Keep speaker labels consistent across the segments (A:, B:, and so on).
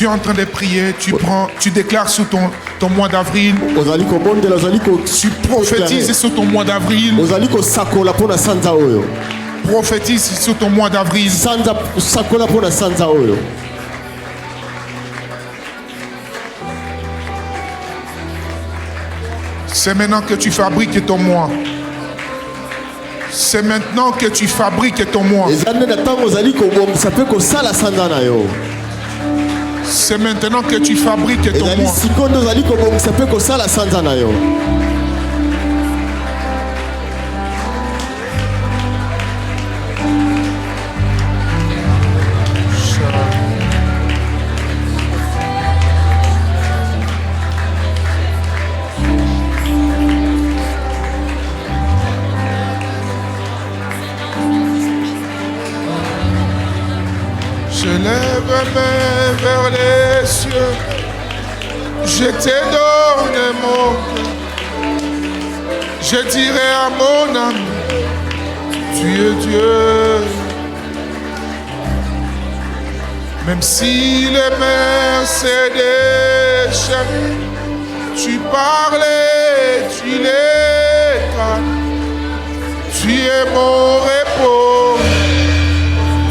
A: Tu es en train de prier, tu déclares sur ton mois d'avril. Tu prophétises sur ton mois d'avril. Prophétise sur ton mois d'avril. C'est maintenant que tu fabriques ton mois. C'est maintenant que tu fabriques ton mois. C'est maintenant que tu fabriques ton mois. Je lève mes mains vers les cieux, je te donne mon cœur. Je dirai à mon âme, tu es Dieu. Même si les mers se déchaînent, tu parlais, tu les calmes. Tu es mon repos,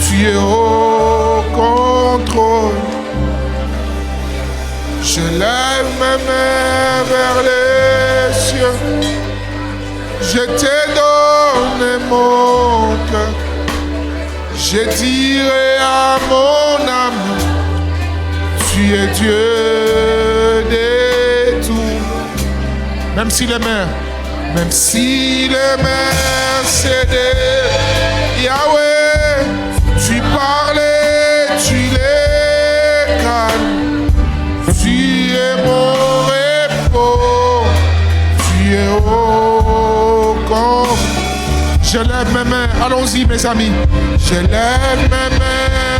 A: tu es au contrôle. Je lève mes mains vers les cieux, je te donne mon cœur. Je dirai à mon âme, tu es Dieu de tout. Même si les mers cédaient, Yahweh, tu parlais, tu les calmes. Tu es mon repos, tu es au corps. Je lève mes mains, allons-y mes amis. Je lève mes mains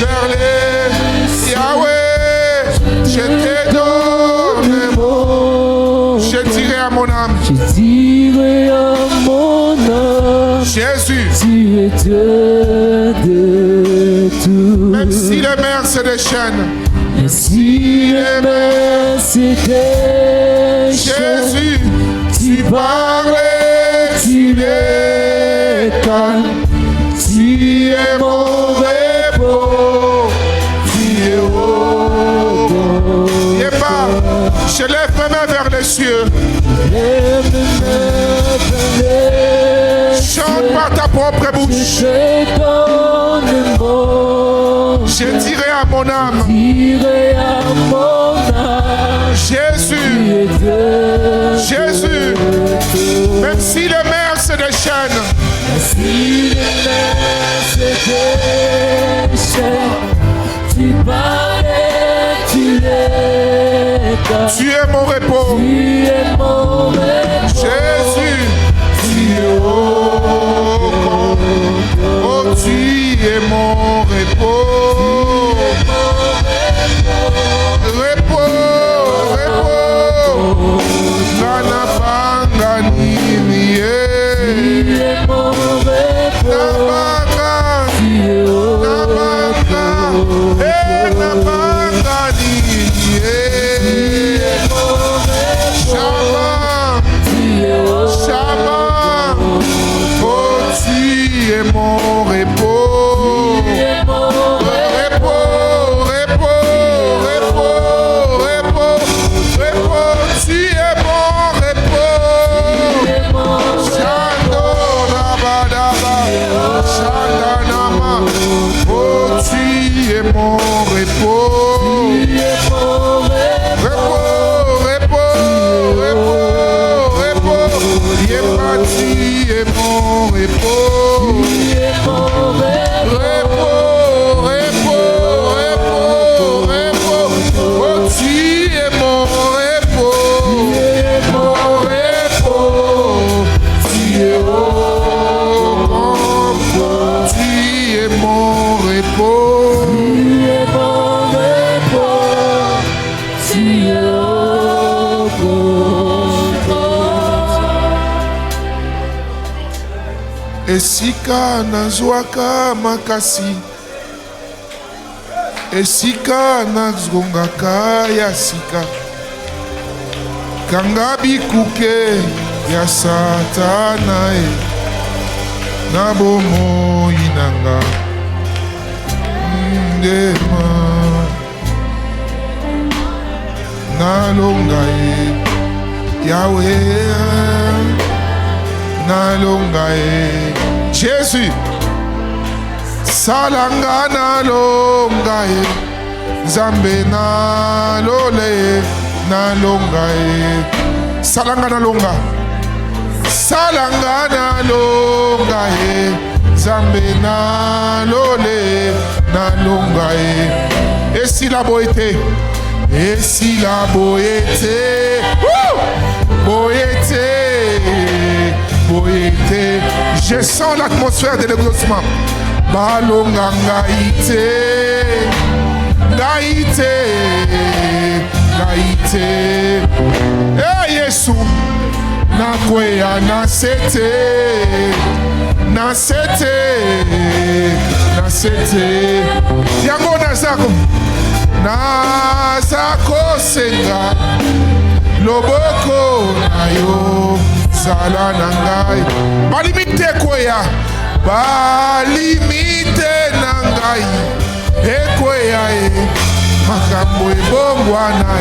A: vers les Yahweh, je te donne mon. Je dirai à mon âme.
B: Je dirai à mon âme.
A: Jésus,
B: tu es Dieu de tout.
A: Même si les mers se déchaînent.
B: Même si les mers se déchaînent.
A: Jésus, tu parlais, tu les calmes. Tu es mon repos, tu es au bon. Je lève mes mains vers les cieux. Chante par ta propre bouche. Je dirai à mon âme. Jésus, Jésus, même si les mers se déchaînent.
B: Si les mers se déchaînent, tu parlais, tu les calmes.
A: Tu es mon repos.
B: Tu es mon repos.
A: Jésus, tu es oh, tu es mon repos. Repos, repos. Nana Bangani.
B: Tu es mon repos.
A: Mon repos, repos, repos, repos, repos, repos, tu es mon repos. Chandora badaba, chandanama, oh tu es mon repos. Repos, repos, repos, repos, yépa tu es mon repos. Esika nazwaka makasi, esika nazongaka ya sika kanga bikuke ya satana na bomoi nanga ndema nalonga Yahweh nalonga Jésus salanga nalonga Nzambe nalole nalonga salanga nalonga salanga nalonga Nzambe nalole nalonga et si la boété boété je sens l'atmosphère de l'exaucement balonga ngaïté eh Yesu nakweya nasete yango nazako senga loboko na yo zala na ngai balimite kweya balimite na ngai ekweya makambo ebongwana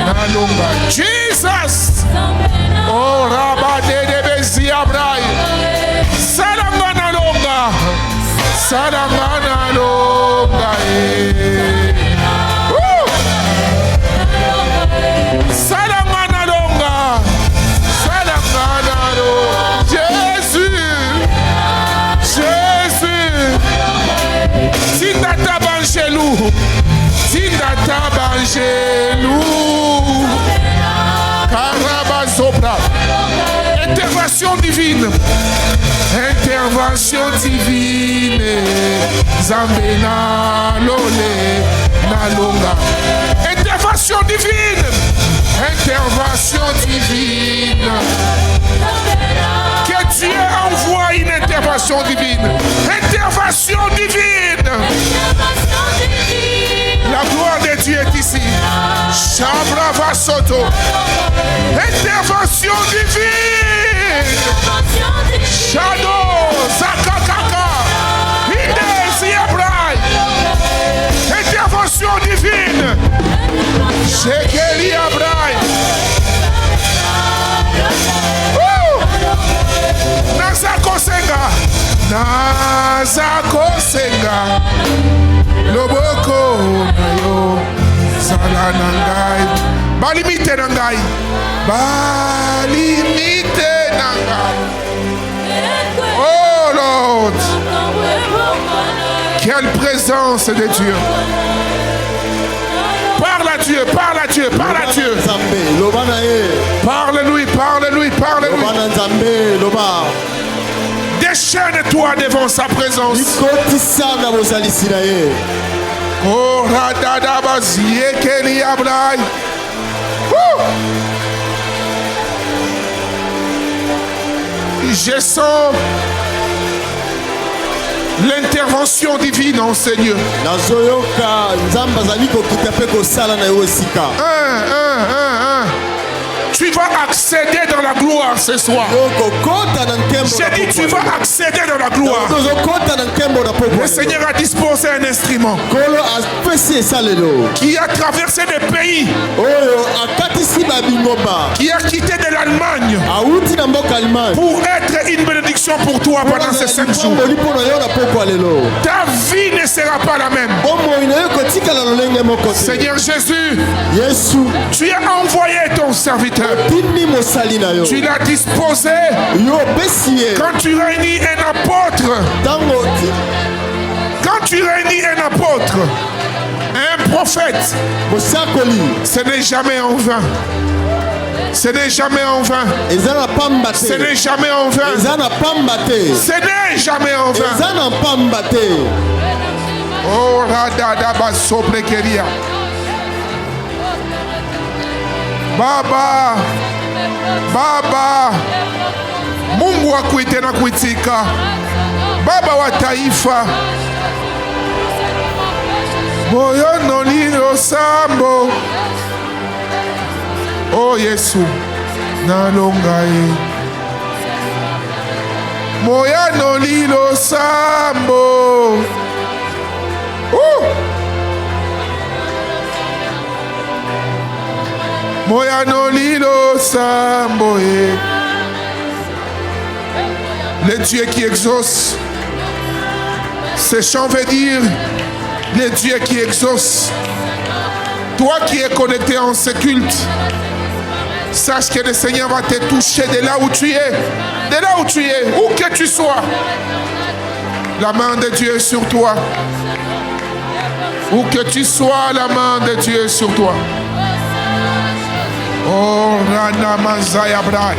A: nalonga Jesus oh rabade de beziabrai salanga nalonga salanga nalonga salanga nalonga salanga nalonga Jésus Tindata bangelou Karabazopra intervention divine Zambena lole nalonga intervention divine que Dieu envoie une intervention divine la gloire de Dieu est ici Chabra Vasoto intervention divine Shadow Zakakaka Inesi Abrai intervention divine Shekeli Abrai Nazako senga loboko na yo sala na ngai balimite na ngai oh Lord quelle présence de Dieu parle à Dieu parle-lui déchaîne-toi devant sa présence oh radada ziekeli abrai je sens l'intervention divine en Seigneur. Tu vas accéder dans la gloire ce soir. J'ai dit tu vas accéder dans la gloire. Le Seigneur a disposé un instrument qui a traversé des pays, qui a quitté de l'Allemagne pour être une bénédiction pour toi pendant ces 5 jours. Ta vie ne sera pas la même. Seigneur Jésus, tu as envoyé ton serviteur. Tu l'as disposé quand tu réunis un apôtre. Quand tu réunis un apôtre, un prophète, ce n'est jamais en vain. Ce n'est jamais en vain. Ce n'est jamais en vain. Ce n'est jamais en vain. Oh, radada sobrekeria. Baba, Mungu akuite na kuitika. Baba wa taifa, moyo nolilo sambo. Oh Yesu, nalongaye. Moya nolilo sambo. Moya nolilo sambo. Le Dieu qui exauce. Ce chant veut dire le Dieu qui exauce. Toi qui es connecté en ce culte, sache que le Seigneur va te toucher de là où tu es. De là où tu es, où que tu sois. La main de Dieu est sur toi. Où que tu sois, la main de Dieu est sur toi. Oh, Rana Mazaya Brai.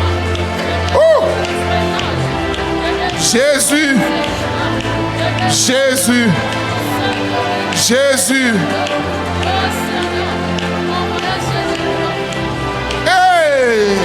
A: Oh! Jésus. Jésus. Jésus. Hey!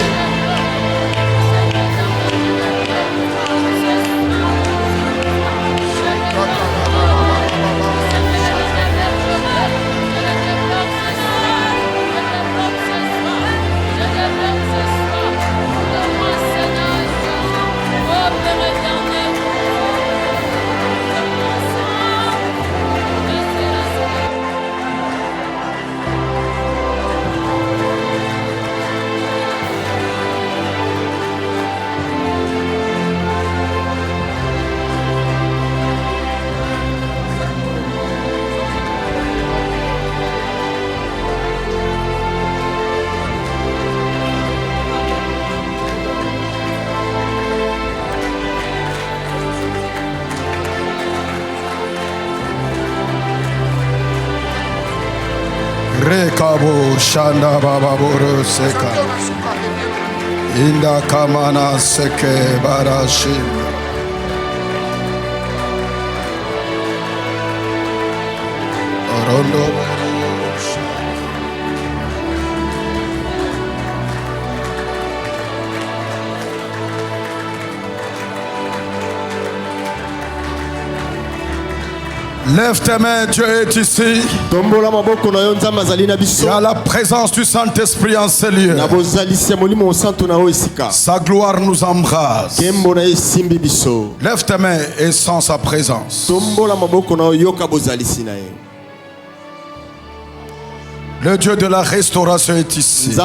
C: Rekabo Shanda Baba Boro Seka Inda Kamana Seke Barashim Rondo. Lève tes mains, Dieu est ici. Il y a la présence du Saint-Esprit en ce lieu. Sa gloire nous embrase. Lève tes mains et sens sa présence. Le Dieu de la restauration est ici.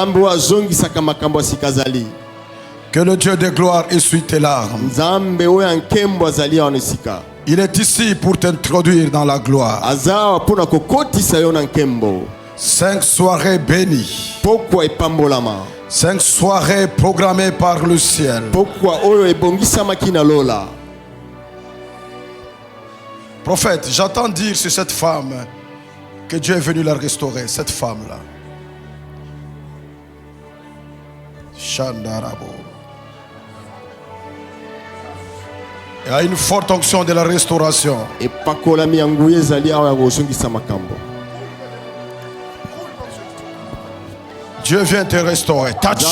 C: Que le Dieu de gloire essuie tes larmes. Il est ici pour t'introduire dans la gloire. 5 soirées bénies. 5 soirées programmées par le ciel. Prophète, j'entends dire sur cette femme que Dieu est venu la restaurer, cette femme-là. Shandarabo. Il y a une forte onction de la restauration. Dieu vient te restaurer. Touch.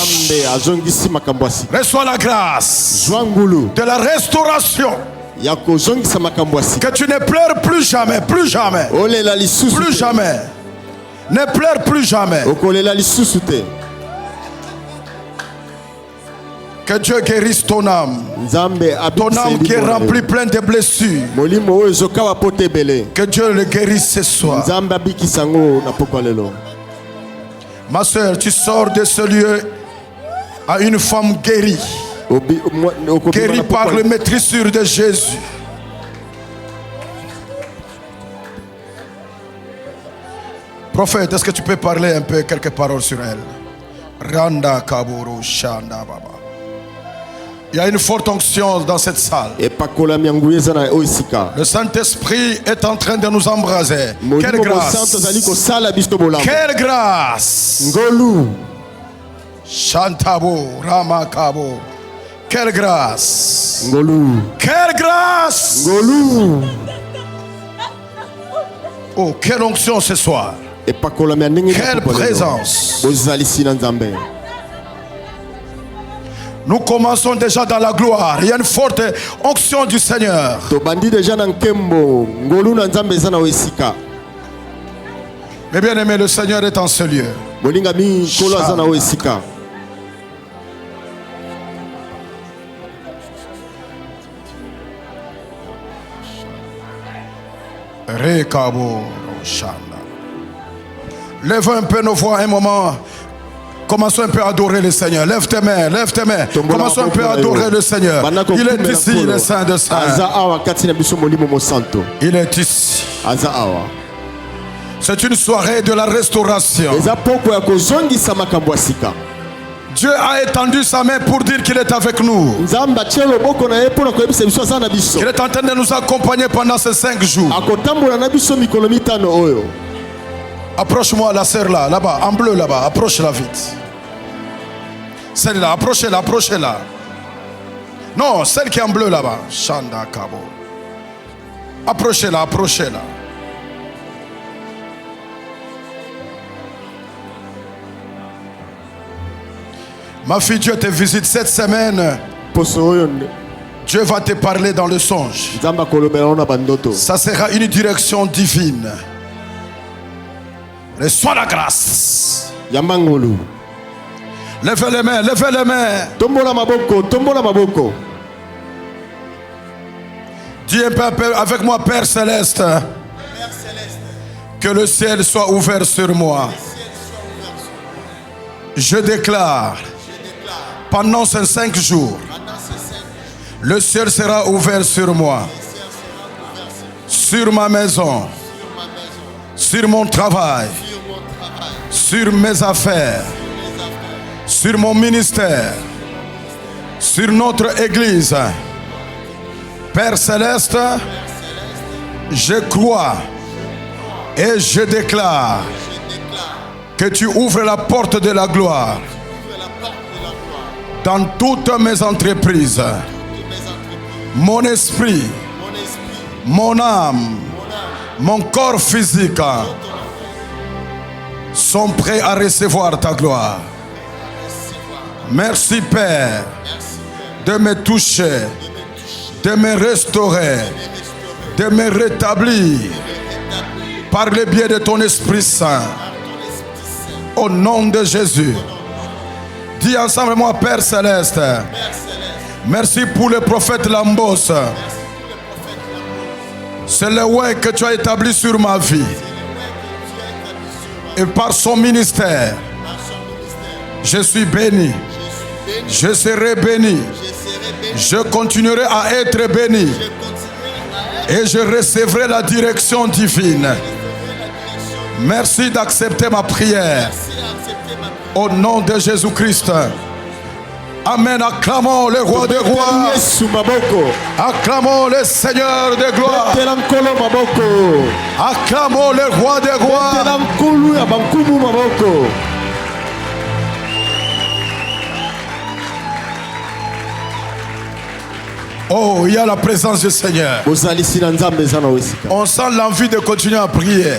C: Reçois la grâce de la restauration. Que tu ne pleures plus jamais, plus jamais. Plus jamais. Ne pleure plus jamais. Que Dieu guérisse ton âme. Ton âme qui est remplie pleine de blessures. Que Dieu le guérisse ce soir. Ma soeur, tu sors de ce lieu à une femme guérie. Guérie par le maîtrisure de Jésus. Prophète, est-ce que tu peux parler un peu, quelques paroles sur elle? Randa Kaburu Shanda Baba. Il y a une forte onction dans cette salle. Le Saint-Esprit est en train de nous embraser. Quelle grâce! Quelle grâce! Shantabo, Ramakabo. Quelle grâce! Quelle grâce! Oh, quelle onction ce soir! Quelle présence! Nous commençons déjà dans la gloire. Il y a une forte onction du Seigneur. Mais bien aimé, le Seigneur est en ce lieu. Lève un peu nos voix un moment. Commençons un peu à adorer le Seigneur. Lève tes mains, lève tes mains. Commençons un peu à adorer le Seigneur. Il est ici, le Saint de Saints. Il est ici. C'est une soirée de la restauration. Dieu a étendu sa main pour dire qu'il est avec nous. Il est en train de nous accompagner pendant ces 5 jours. Approche-moi la sœur là, là-bas, en bleu là-bas. Approche-la vite. Celle-là, approchez-la, approchez-la. Non, celle qui est en bleu là-bas. Shanda Kabo. Approchez-la, approchez-la. Ma fille, Dieu te visite cette semaine. Dieu va te parler dans le songe. Ça sera une direction divine. Reçois la grâce. Lève les mains, lève les mains. Dis un peu avec moi, Père Céleste. Que le ciel soit ouvert sur moi. Je déclare, pendant ces 5 jours, le ciel sera ouvert sur moi, sur ma maison, sur mon travail, sur mes affaires, sur mon ministère, sur notre église. Père Céleste, je crois et je déclare que tu ouvres la porte de la gloire dans toutes mes entreprises. Mon esprit, mon âme, mon corps physique sont prêts à recevoir ta gloire. Merci Père de me toucher, de me restaurer, de me rétablir par le biais de ton Esprit Saint. Au nom de Jésus. Dis ensemble moi, Père Céleste. Merci pour le prophète Lambos. C'est le ouais que tu as établi sur ma vie. Et par son ministère, je suis béni. Je serai béni. Je continuerai à être béni. Et je recevrai la direction divine. Merci d'accepter ma prière. Au nom de Jésus-Christ. Amen. Acclamons le roi des rois. Acclamons le Seigneur de gloire. Acclamons le roi des rois. Oh, il y a la présence du Seigneur. On sent l'envie de continuer à prier.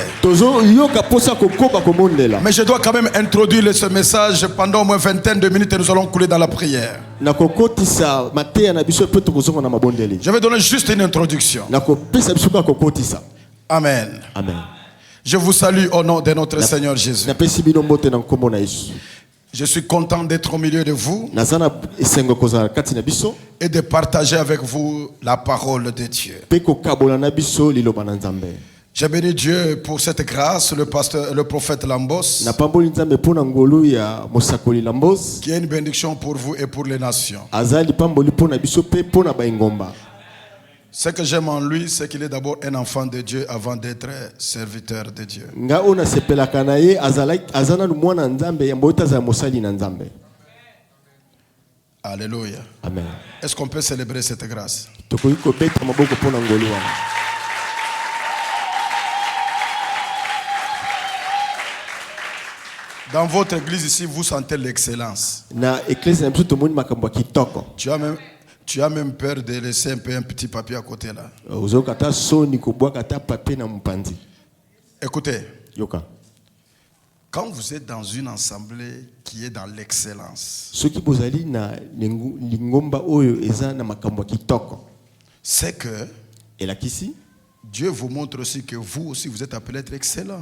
C: Mais je dois quand même introduire ce message pendant au moins 20 de minutes et nous allons couler dans la prière. Je vais donner juste une introduction. Amen.
D: Amen.
C: Je vous salue au nom de notre Seigneur Jésus. Je suis content d'être au milieu de vous et de partager avec vous la parole de Dieu. J'ai béni Dieu pour cette grâce, le prophète Lambos, qui est une bénédiction pour vous et pour les nations. Ce que j'aime en lui, c'est qu'il est d'abord un enfant de Dieu avant d'être serviteur de Dieu. Alléluia.
D: Amen.
C: Est-ce qu'on peut célébrer cette grâce? Dans votre église ici, vous sentez l'excellence. Tu as même peur de laisser un petit papier à côté là. Écoutez, Quand vous êtes dans une assemblée qui est dans l'excellence, c'est que Dieu vous montre aussi que vous aussi vous êtes appelé à être excellent.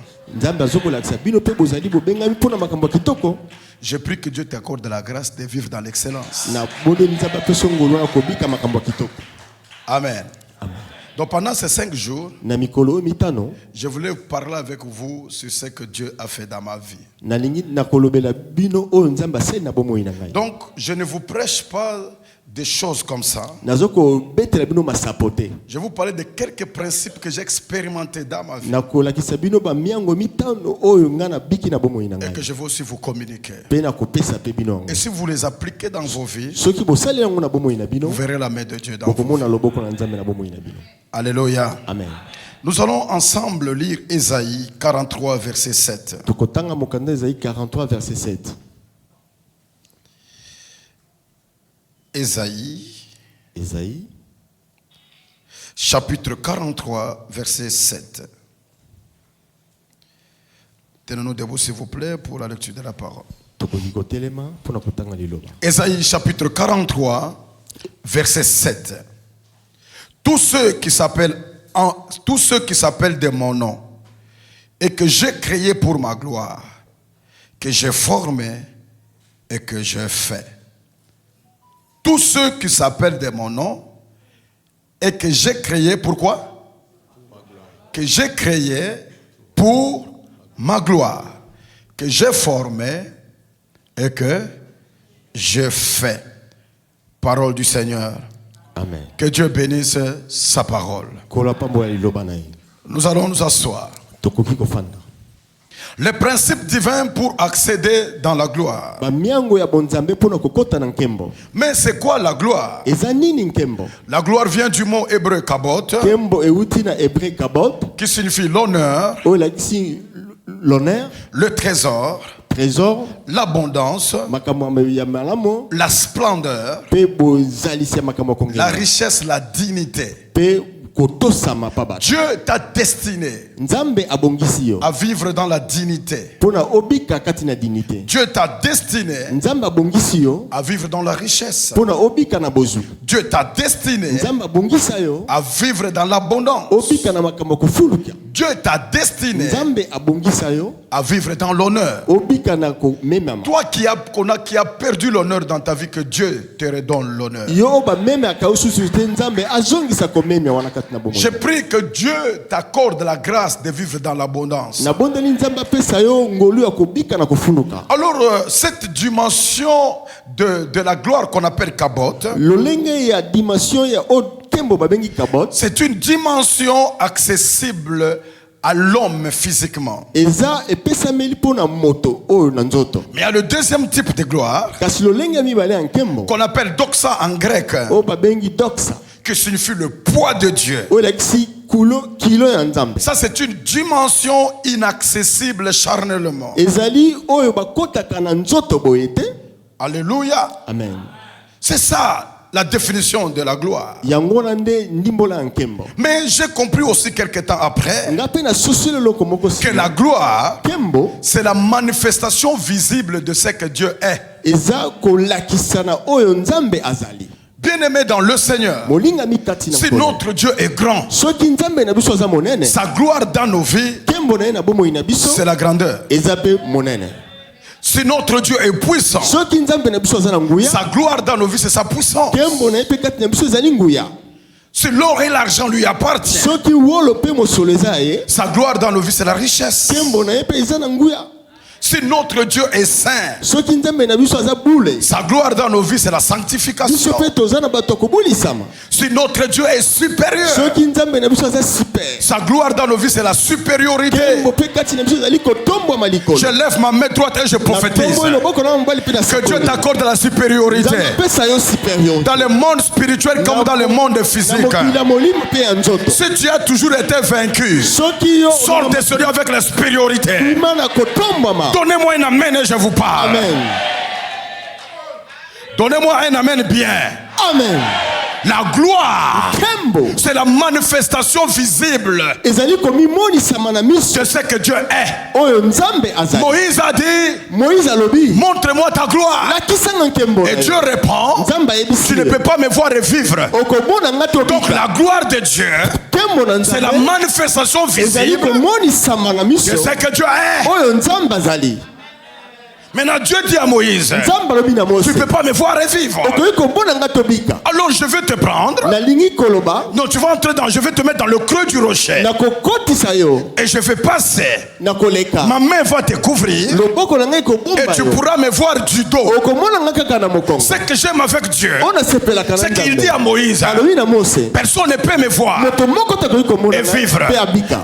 C: Je prie que Dieu t'accorde la grâce de vivre dans l'excellence. Amen. Donc pendant ces 5 jours, je voulais parler avec vous sur ce que Dieu a fait dans ma vie. Donc je ne vous prêche pas des choses comme ça. Je vais vous parler de quelques principes que j'ai expérimentés dans ma vie et que je vais aussi vous communiquer. Et si vous les appliquez dans vos vies, vous verrez la main de Dieu dans vous. Alléluia.
B: Amen.
C: Nous allons ensemble lire Ésaïe 43 verset 7. Ésaïe, chapitre 43, verset 7. Tenez-nous debout, s'il vous plaît, pour la lecture de la parole. Ésaïe, chapitre 43, verset 7. Tous ceux qui s'appellent de mon nom et que j'ai créé pour ma gloire, que j'ai formé et que j'ai fait. Tous ceux qui s'appellent de mon nom et que j'ai créé pourquoi? Que j'ai créé pour ma gloire, que j'ai formé et que j'ai fait. Parole du Seigneur.
B: Amen.
C: Que Dieu bénisse sa parole. Nous allons nous asseoir. Les principes divins pour accéder dans la gloire. Mais c'est quoi la gloire? La gloire vient du mot hébreu kabot, qui signifie l'honneur, le trésor, l'abondance, la splendeur, la richesse, la dignité. Dieu t'a destiné à vivre dans la dignité. Dieu t'a destiné à vivre dans la richesse. Dieu t'a destiné à vivre dans l'abondance. Dieu t'a destiné à vivre dans l'honneur. Toi qui as perdu l'honneur dans ta vie, que Dieu te redonne l'honneur. Je prie que Dieu t'accorde la grâce de vivre dans l'abondance. Alors, cette dimension de la gloire qu'on appelle kabot, c'est une dimension accessible à l'homme physiquement. Mais il y a le deuxième type de gloire qu'on appelle doxa en grec, qui signifie le poids de Dieu. Ça, c'est une dimension inaccessible charnellement. Alléluia.
B: Amen.
C: C'est ça la définition de la gloire. Mais j'ai compris aussi quelques temps après que la gloire, c'est la manifestation visible de ce que Dieu est. Bien-aimé dans le Seigneur, si notre Dieu est grand, sa gloire dans nos vies, c'est la grandeur. Si notre Dieu est puissant, sa gloire dans nos vies, c'est sa puissance. Si l'or et l'argent lui appartiennent, sa gloire dans nos vies, c'est la richesse. Si notre Dieu est saint, sa gloire dans nos vies, c'est la sanctification. Si notre Dieu est supérieur, sa gloire dans nos vies, c'est la supériorité. Je lève ma main droite et je prophétise que Dieu t'accorde la supériorité dans le monde spirituel comme dans le monde physique. Si tu as toujours été vaincu, sors de celui avec la supériorité. Donnez-moi un amen et je vous parle.
B: Amen.
C: Donnez-moi un amen bien.
B: Amen.
C: La gloire, c'est la manifestation visible de ce que Dieu est. Moïse a dit, montre-moi ta gloire. Et Dieu répond, tu ne peux pas me voir revivre. Donc la gloire de Dieu, c'est la manifestation visible de ce que Dieu est. Maintenant Dieu dit à Moïse, tu ne peux pas me voir revivre. Alors je vais te prendre. Non, tu vas entrer dans, je vais te mettre dans le creux du rocher. Et je vais passer. Ma main va te couvrir. Et tu pourras me voir du dos. Ce que j'aime avec Dieu, c'est qu'il dit à Moïse, personne ne peut me voir et vivre.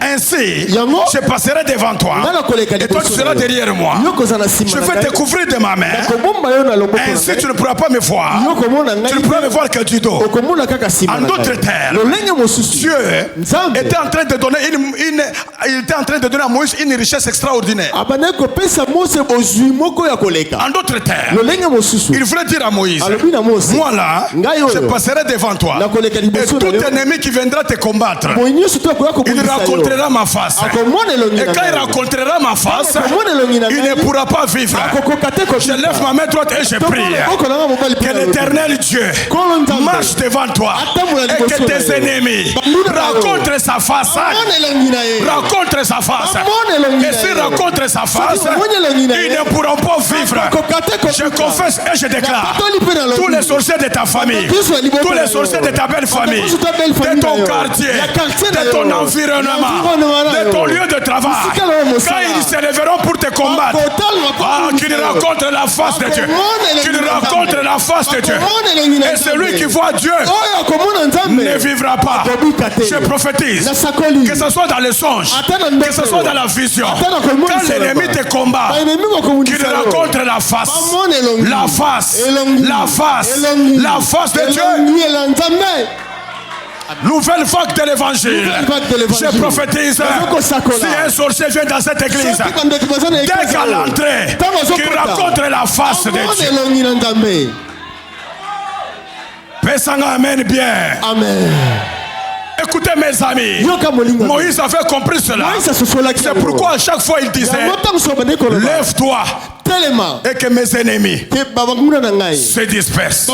C: Ainsi, je passerai devant toi. Et toi tu seras derrière moi. Je vais te couvrir de ma main. Ainsi tu ne pourras pas me voir. Tu ne pourras me voir que du dos. En d'autres termes, Dieu était en train de donner il était en train de donner à Moïse une richesse extraordinaire. En d'autres termes, il voulait dire à Moïse, moi là, je passerai devant toi. Et tout ennemi qui viendra te combattre, il rencontrera ma face. Et quand il rencontrera ma face, il ne pourra pas vivre. Je lève ma main droite et je prie que l'Éternel Dieu marche devant toi et que tes ennemis rencontrent sa face. Rencontrent sa face. Et s'ils rencontrent sa face, ils ne pourront pas vivre. Je confesse et je déclare, tous les sorciers de ta famille, tous les sorciers de ta belle famille, de ton quartier, de ton environnement, de ton lieu de travail, quand ils se lèveront pour te combattre, qu'ils rencontrent la face de Dieu. Qu'ils rencontrent la face de Dieu. Et celui qui voit Dieu ne vivra pas. Je prophétise, que ce soit dans le songe, que ce soit dans la vision, quand l'ennemi te combat, qu'il rencontre la face, la face, la face, la face de Dieu. Nouvelle vague de l'évangile. Je prophétise, si un sorcier vient dans cette église, dès qu'à l'entrée, qu'il rencontre la face de Dieu. Pesanga amen bien. Amen. Écoutez mes amis, Moïse avait compris cela. C'est pourquoi à chaque fois il disait, lève-toi et que mes ennemis se dispersent.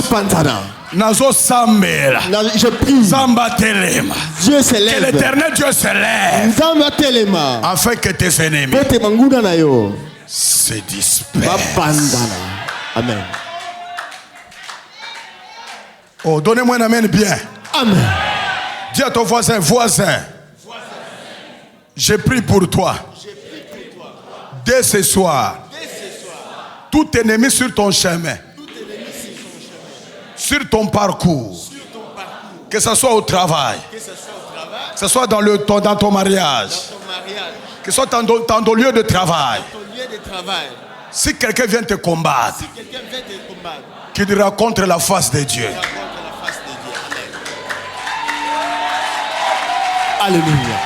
C: Nazo Sambela. Je prie. Samba Telema. Dieu se lève. Que l'Éternel Dieu se lève. Samba Telema. Afin que tes ennemis se dispersent. Amen. Oh, donnez-moi un amen bien. Amen. Dis à ton voisin, je prie pour toi. Dès ce soir, tout ennemi sur ton chemin, sur ton parcours, que ce soit au travail, que ce soit dans ton mariage, que ce soit dans ton lieu de travail. Si quelqu'un vient te combattre, qu'il rencontre la face de Dieu. Alléluia.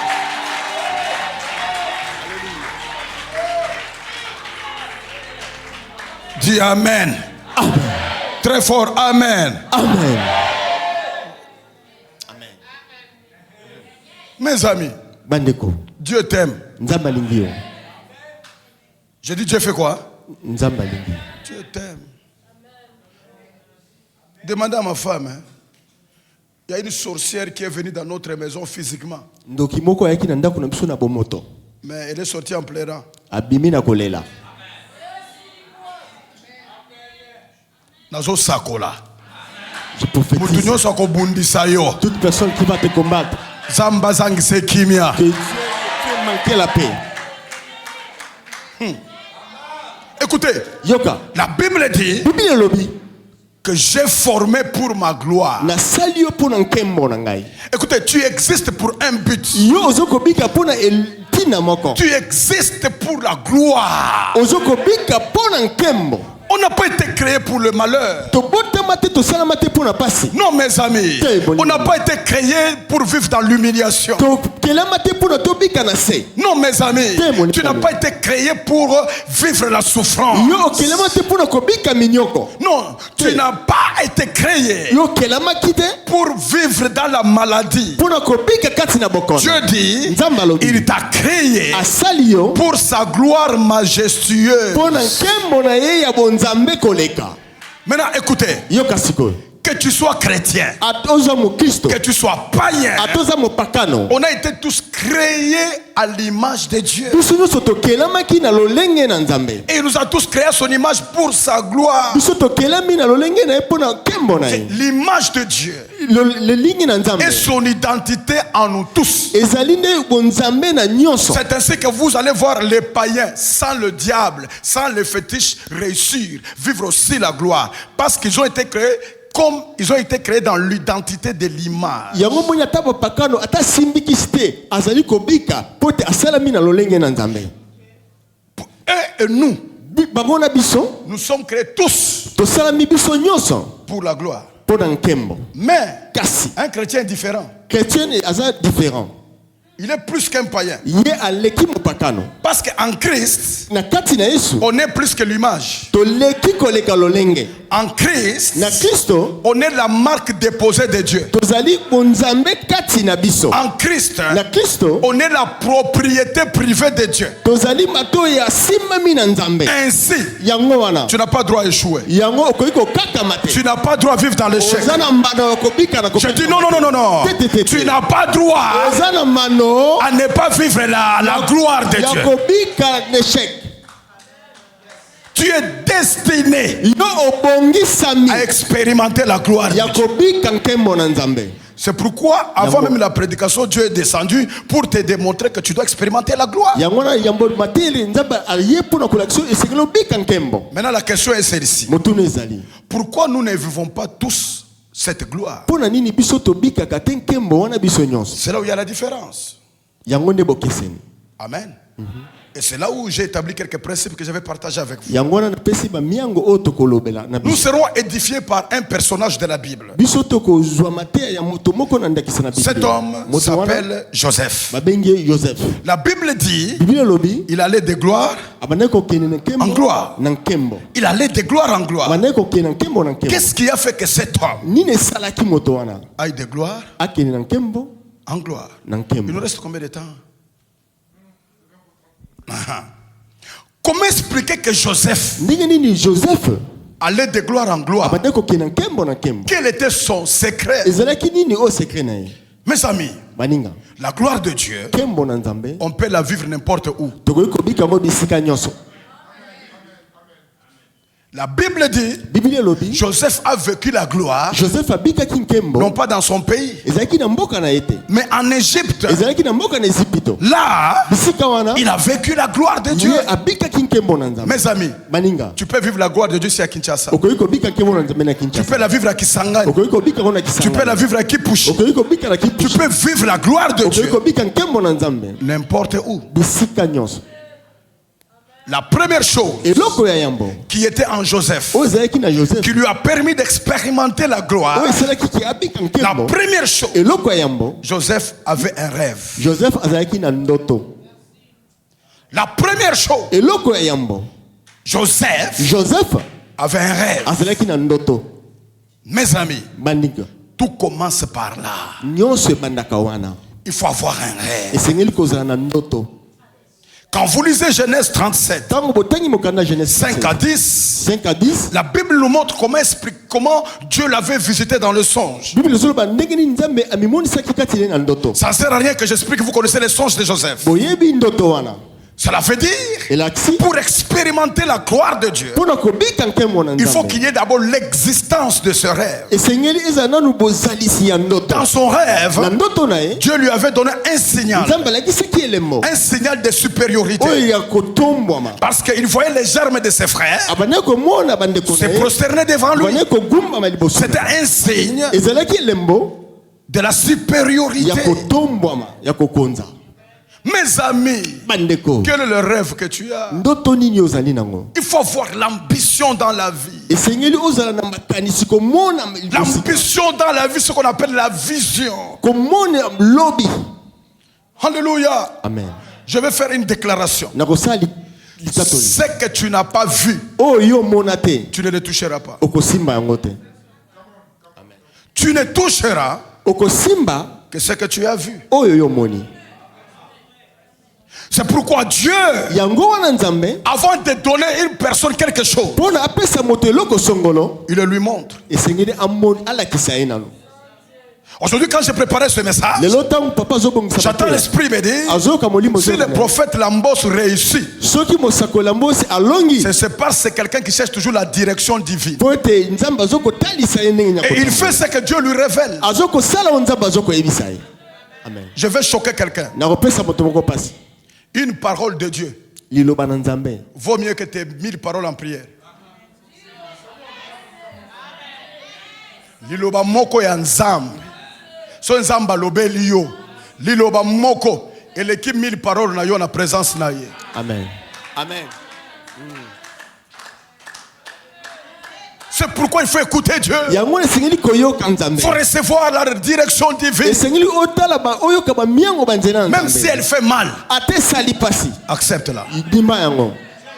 C: Dis Amen. Amen. Très fort, Amen. Amen. Amen. Mes amis, Bandeko. Dieu t'aime. J'ai dit Dieu fait quoi? Dieu t'aime. Demandez à ma femme, hein. Il y a une sorcière qui est venue dans notre maison physiquement. Mais elle est sortie en pleurant. Nazo sakola.
B: Toute personne qui va te combattre,
C: que Dieu
B: fait manquer la paix.
C: Écoutez, la Bible dit que j'ai formé pour ma gloire. Écoutez, tu existes pour un but. Tu existes pour la gloire. On n'a pas été créé pour le malheur. Non, mes amis. On n'a pas été créé pour vivre dans l'humiliation. Non, mes amis. Tu n'as pas été créé pour vivre la souffrance. Non, tu n'as pas été créé pour vivre dans la maladie. Dieu dit, il t'a créé pour sa gloire majestueuse. Maintenant, écoutez. Que tu sois chrétien, que tu sois païen, on a été tous créés à l'image de Dieu. Et il nous a tous créés à son image pour sa gloire. L'image de Dieu et son identité en nous tous. C'est ainsi que vous allez voir les païens sans le diable, sans le fétiche réussir, vivre aussi la gloire. Parce qu'ils ont été créés comme ils ont été créés dans l'identité de l'image. Et nous sommes créés tous pour la gloire. Mais un chrétien est différent. Il est plus qu'un païen. Parce qu'en Christ, on est plus que l'image. En Christ, on est la marque déposée de Dieu. En Christ, on est la propriété privée de Dieu. Ainsi, tu n'as pas droit à échouer. Tu n'as pas droit à vivre dans l'échec. Je dis non. Tu n'as pas droit à ne pas vivre la gloire de Dieu. Tu es destiné à expérimenter la gloire de Dieu. C'est pourquoi, avant même la prédication, Dieu est descendu pour te démontrer que tu dois expérimenter la gloire. Maintenant, la question est celle-ci. Pourquoi nous ne vivons pas tous cette gloire? C'est là où il y a la différence. Amen. Et c'est là où j'ai établi quelques principes que je vais partager avec vous. Nous serons édifiés par un personnage de la Bible. Cet homme s'appelle Joseph. La Bible dit il allait de gloire en gloire. Il allait de gloire en gloire. Qu'est-ce qui a fait que cet homme aille de gloire en gloire? Il nous reste combien de temps? Comment expliquer que Joseph allait de gloire en gloire? Quel était son secret? Mes amis, la gloire de Dieu, on peut la vivre n'importe où. La Bible dit Joseph a vécu la gloire non pas dans son pays mais en Égypte. Là il a vécu la gloire de Dieu. Mes amis, tu peux vivre la gloire de Dieu ici à Kinshasa. Tu peux la vivre à Kisangani. Tu peux la vivre à Kipushi. Tu peux vivre la gloire de Dieu n'importe où. La première chose qui était en Joseph, qui lui a permis d'expérimenter la gloire, la première chose, Joseph avait un rêve. La première chose, Joseph avait un rêve. Mes amis, tout commence par là. Il faut avoir un rêve. Quand vous lisez Genèse 37, 5 à 10, la Bible nous montre comment Dieu l'avait visité dans le songe. Ça ne sert à rien que j'explique, vous connaissez les songes de Joseph. Cela veut dire, pour expérimenter la gloire de Dieu, il faut qu'il y ait d'abord l'existence de ce rêve. Dans son rêve, Dieu lui avait donné un signal de supériorité. Parce qu'il voyait les germes de ses frères se prosterner devant lui. C'était un signe de la supériorité. Mes amis,
D: bandeko,
C: quel est le rêve que tu as?
D: ndoto nini ozali nango?
C: Il faut avoir l'ambition dans la vie.
D: Esengeli ozala na makanisi komona
C: L'ambition dans la vie, ce qu'on appelle la vision.
D: komona lobby.
C: Alléluia.
D: Amen.
C: Je vais faire une déclaration.
D: Nakosali likatoli.
C: Ce que tu n'as pas vu,
D: Oyo monate.
C: tu ne le toucheras pas.
D: Okosimba yango te.
C: Tu ne toucheras
D: Okosimba
C: que ce que tu as vu.
D: oyo yo moni.
C: C'est pourquoi Dieu,
D: Yango wana nzambe,
C: avant de donner à une personne quelque chose,
D: pona apesa moto eloko songolo,
C: il le lui montre.
D: esengeli amoni alakisa ye nano.
C: Aujourd'hui, quand j'ai préparé ce message,
D: Lelo tango papa zobongisa.
C: j'attends l'esprit me dire,
D: Azoka molimo
C: si le prophète Lambos réussit,
D: soki mosakola mbose alongi.
C: c'est parce que c'est quelqu'un qui cherche toujours la direction divine.
D: Pote nzamba zoko talisa ye ndenge
C: Et il fait ce que Dieu lui révèle.
D: Azoko sala nzamba zoko ebisa ye. Amen.
C: Je vais choquer quelqu'un.
D: Na kopesa moto moko pasi.
C: Une parole de Dieu
D: Liloba na nzambe.
C: vaut mieux que tes 1000 paroles en prière. Liloba moko ya nzambe. So nzamba lobeli yo. Liloba moko. Et l'équipe 1000 paroles na yo na présence na ye.
D: Amen. Amen.
C: C'est pourquoi il faut écouter Dieu.
D: Yango esengeli koyoka nzambe.
C: Il faut recevoir la direction divine.
D: Esengeli otala ba oyoka ba miango banzena nzambe.
C: Même si elle fait mal,
D: ate sali pasi.
C: accepte-la.
D: Dima yango.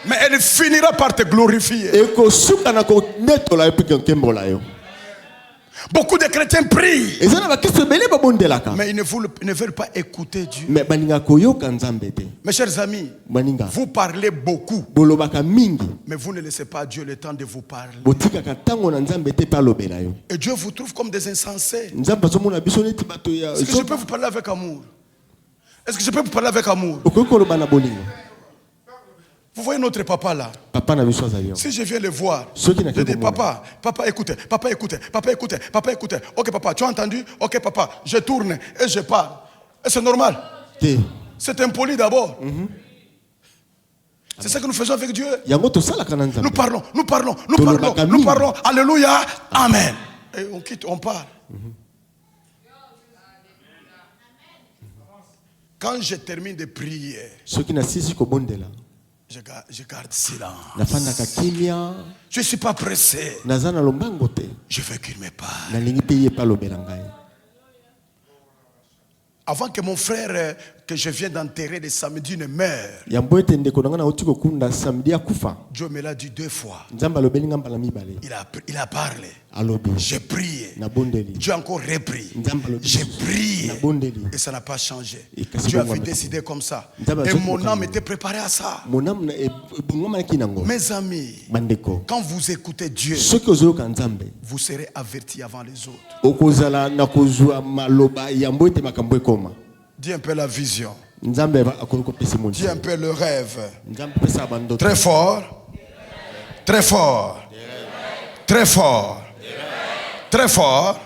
C: Mais elle finira par te glorifier.
D: Eko suka na ko netola epike nkembola yo.
C: Beaucoup de chrétiens prient,
D: Ezana ba kiso bele ba bondelaka.
C: mais ils ne veulent pas écouter Dieu.
D: Mais baninga koyoka nzambe te.
C: Mes chers amis,
D: Baninga.
C: vous parlez beaucoup,
D: Bolobaka mingi.
C: mais vous ne laissez pas Dieu le temps de vous parler.
D: Botika ka tango na nzambe te pa lobela yo.
C: Et Dieu vous trouve comme des insensés.
D: Nzambe azomona biso neti bato ya.
C: Est-ce que je peux vous parler avec amour? Est-ce que je peux vous parler avec amour?
D: Okoko loba na bolingo.
C: Vous voyez notre papa là.
D: Papa na biso azali yo.
C: Si je viens le voir,
D: Ceux qui n'a
C: je dis
D: qu'à
C: papa écoutez, papa écoutez, papa écoutez, papa écoutez. Ok papa, tu as entendu? Ok papa, je tourne et je parle. Et c'est normal.
D: Te.
C: C'est impoli d'abord. C'est ça que nous faisons avec Dieu.
D: Yango to sala kana nzambe.
C: Nous parlons, nous parlons, nous
D: Tolo
C: parlons,
D: bakami.
C: nous parlons. Alléluia, amen. Et on quitte, on parle. Quand je termine de prier,
D: Soki na sisi ko bondela.
C: je garde silence.
D: Nafanda ka kimia.
C: Je ne suis pas pressé.
D: Nazana lombango te.
C: Je veux qu'il me parle.
D: Na lingi pe ye pa lobela ngai.
C: Avant que mon frère que je viens d'enterrer le samedi ne meure,
D: Yambo ete ndeko nanga na otiko kunda samedi akufa.
C: Dieu me l'a dit 2 fois.
D: Nzamba lobeli ngamba la mibale.
C: Il a parlé.
D: Alobi.
C: J'ai prié.
D: Na bondeli.
C: Dieu a encore repris.
D: Nzamba lobi.
C: J'ai prié.
D: Na bondeli.
C: Et ça n'a pas changé.
D: Et kasi
C: Dieu
D: bongo
C: avait
D: ameka.
C: décidé comme ça.
D: Nzamba
C: Et
D: zoku
C: mon
D: mokano.
C: âme était préparée à ça.
D: Monam na bungoma na kinango.
C: Mes amis,
D: Bandeko.
C: quand vous écoutez Dieu,
D: Soki ozoyoka nzambe.
C: vous serez avertis avant les autres.
D: Okozala na kozwa maloba yambo ete makambo ekoma.
C: Dis un peu la vision.
D: Nzambe akoko pesi monti.
C: Dis un peu le rêve.
D: Nzambe pesa bando.
C: Très fort. Très fort. Très fort. Très fort.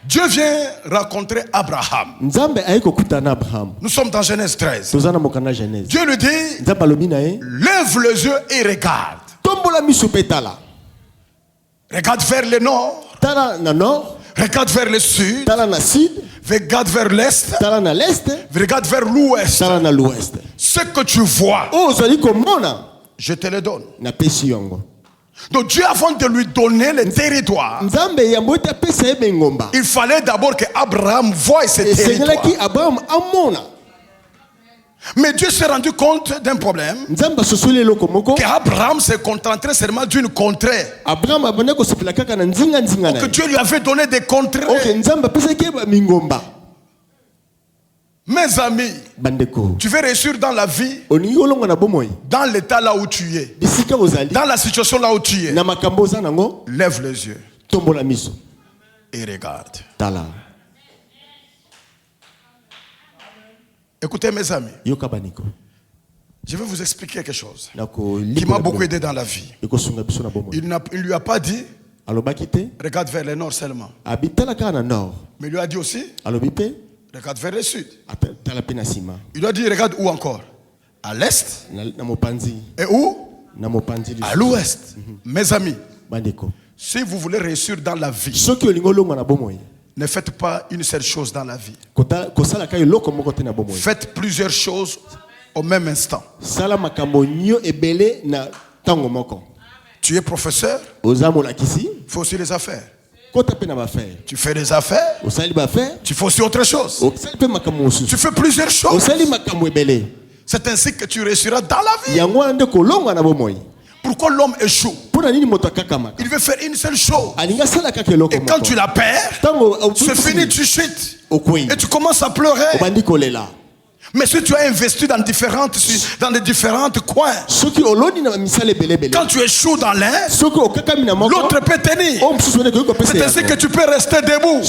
C: Dieu vient rencontrer Abraham.
D: Nzambe ayeko kutana Abraham.
C: Nous sommes dans Genèse 13.
D: Tozana mokana Genèse.
C: Dieu lui dit,
D: Nzambe alobi na ye.
C: lève les yeux et regarde.
D: Tombola miso petala.
C: Regarde vers le nord.
D: Tala na nord.
C: Regarde vers le sud.
D: Tala na sud.
C: Regarde vers l'est.
D: Tala na l'est.
C: Regarde vers l'ouest.
D: Tala na l'ouest.
C: Ce que tu vois,
D: Oh, ozali komona.
C: je te le donne.
D: Na pesi yango.
C: Donc Dieu, avant de lui donner le territoire,
D: Nzambe yambo ete pesa ye bengomba.
C: il fallait d'abord que Abraham voie ce territoire.
D: Esengelaki Abraham amona.
C: Mais Dieu s'est rendu compte d'un problème,
D: Nzambe sosoli eloko moko.
C: que Abraham se contenterait seulement d'une contrée.
D: Abraham abonde kosepela kaka na nzinga nzinga na
C: Que
D: ye.
C: Dieu lui avait donné des contrées.
D: Ok, Nzambe apesaki ye bamingomba.
C: Mes amis,
D: Bandeko.
C: tu veux réussir dans la vie,
D: Oningi olonga na bomoi.
C: dans l'état là où tu es,
D: Bisika ozali.
C: dans la situation là où tu es.
D: Na makambo za nango.
C: Lève les yeux
D: Tombola miso.
C: et regarde.
D: Tala.
C: Écoutez mes amis,
D: Yoka baniko.
C: je vais vous expliquer quelque chose
D: Nako
C: qui m'a beaucoup aidé dans la vie.
D: Ekosunga biso na bomoi.
C: Il ne lui a pas dit,
D: Alobaki te.
C: regarde vers le nord seulement.
D: Abitala kaka na nord.
C: Mais il lui a dit aussi,
D: Alobi pe.
C: regarde vers le sud.
D: Tala pe na sima.
C: Il lui a dit, regarde où encore? À l'est.
D: Na mopanzi.
C: Et où?
D: Na mopanzi.
C: À l'ouest. Mes amis,
D: Bandeko.
C: si vous voulez réussir dans la vie,
D: Soki olingo longa na bomoi.
C: Ne faites pas une seule chose dans la vie. Faites plusieurs choses au même instant. Tu es professeur, il faut aussi les affaires. Tu fais des affaires, tu fais aussi autre chose. Tu fais plusieurs choses. C'est ainsi que tu réussiras dans la vie. Pourquoi l'homme échoue? Il veut faire une seule chose. Et quand tu la perds, c'est fini, tu chutes. Et tu commences à pleurer. Mais si tu as investi dans les différents coins, quand tu échoues dans l'un, l'autre peut tenir. C'est ainsi que tu peux rester debout.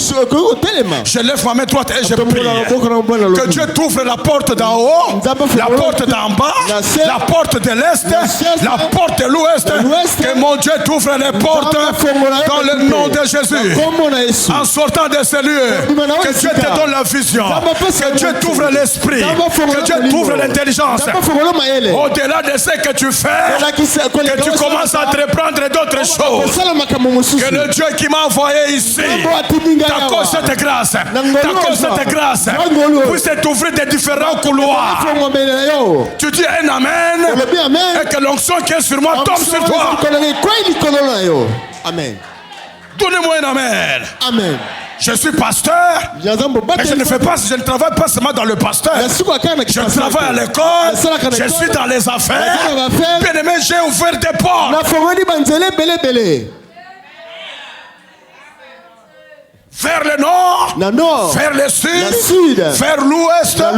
C: Je lève ma main droite et je prie que Dieu t'ouvre la porte d'en haut, la porte d'en bas, la porte de l'est, la porte de l'ouest. Que mon Dieu t'ouvre les portes dans le nom de Jésus. En sortant de ce lieu, que Dieu te donne la vision, que Dieu t'ouvre l'esprit, que Dieu t'ouvre l'intelligence. Au-delà de ce que tu fais, que tu commences à entreprendre d'autres choses. Que le Dieu qui m'a envoyé ici t'accorde cette grâce, puisse t'ouvrir des différents couloirs. Tu dis un amen, et que l'onction qui est sur moi tombe sur toi.
D: Amen.
C: Donnez-moi un amen.
D: Amen.
C: Je suis pasteur, mais je ne travaille pas seulement dans le pasteur. Je travaille à l'école, je suis dans les affaires. Bien aimé, j'ai ouvert des portes. Vers le nord, vers le sud, vers l'ouest, vers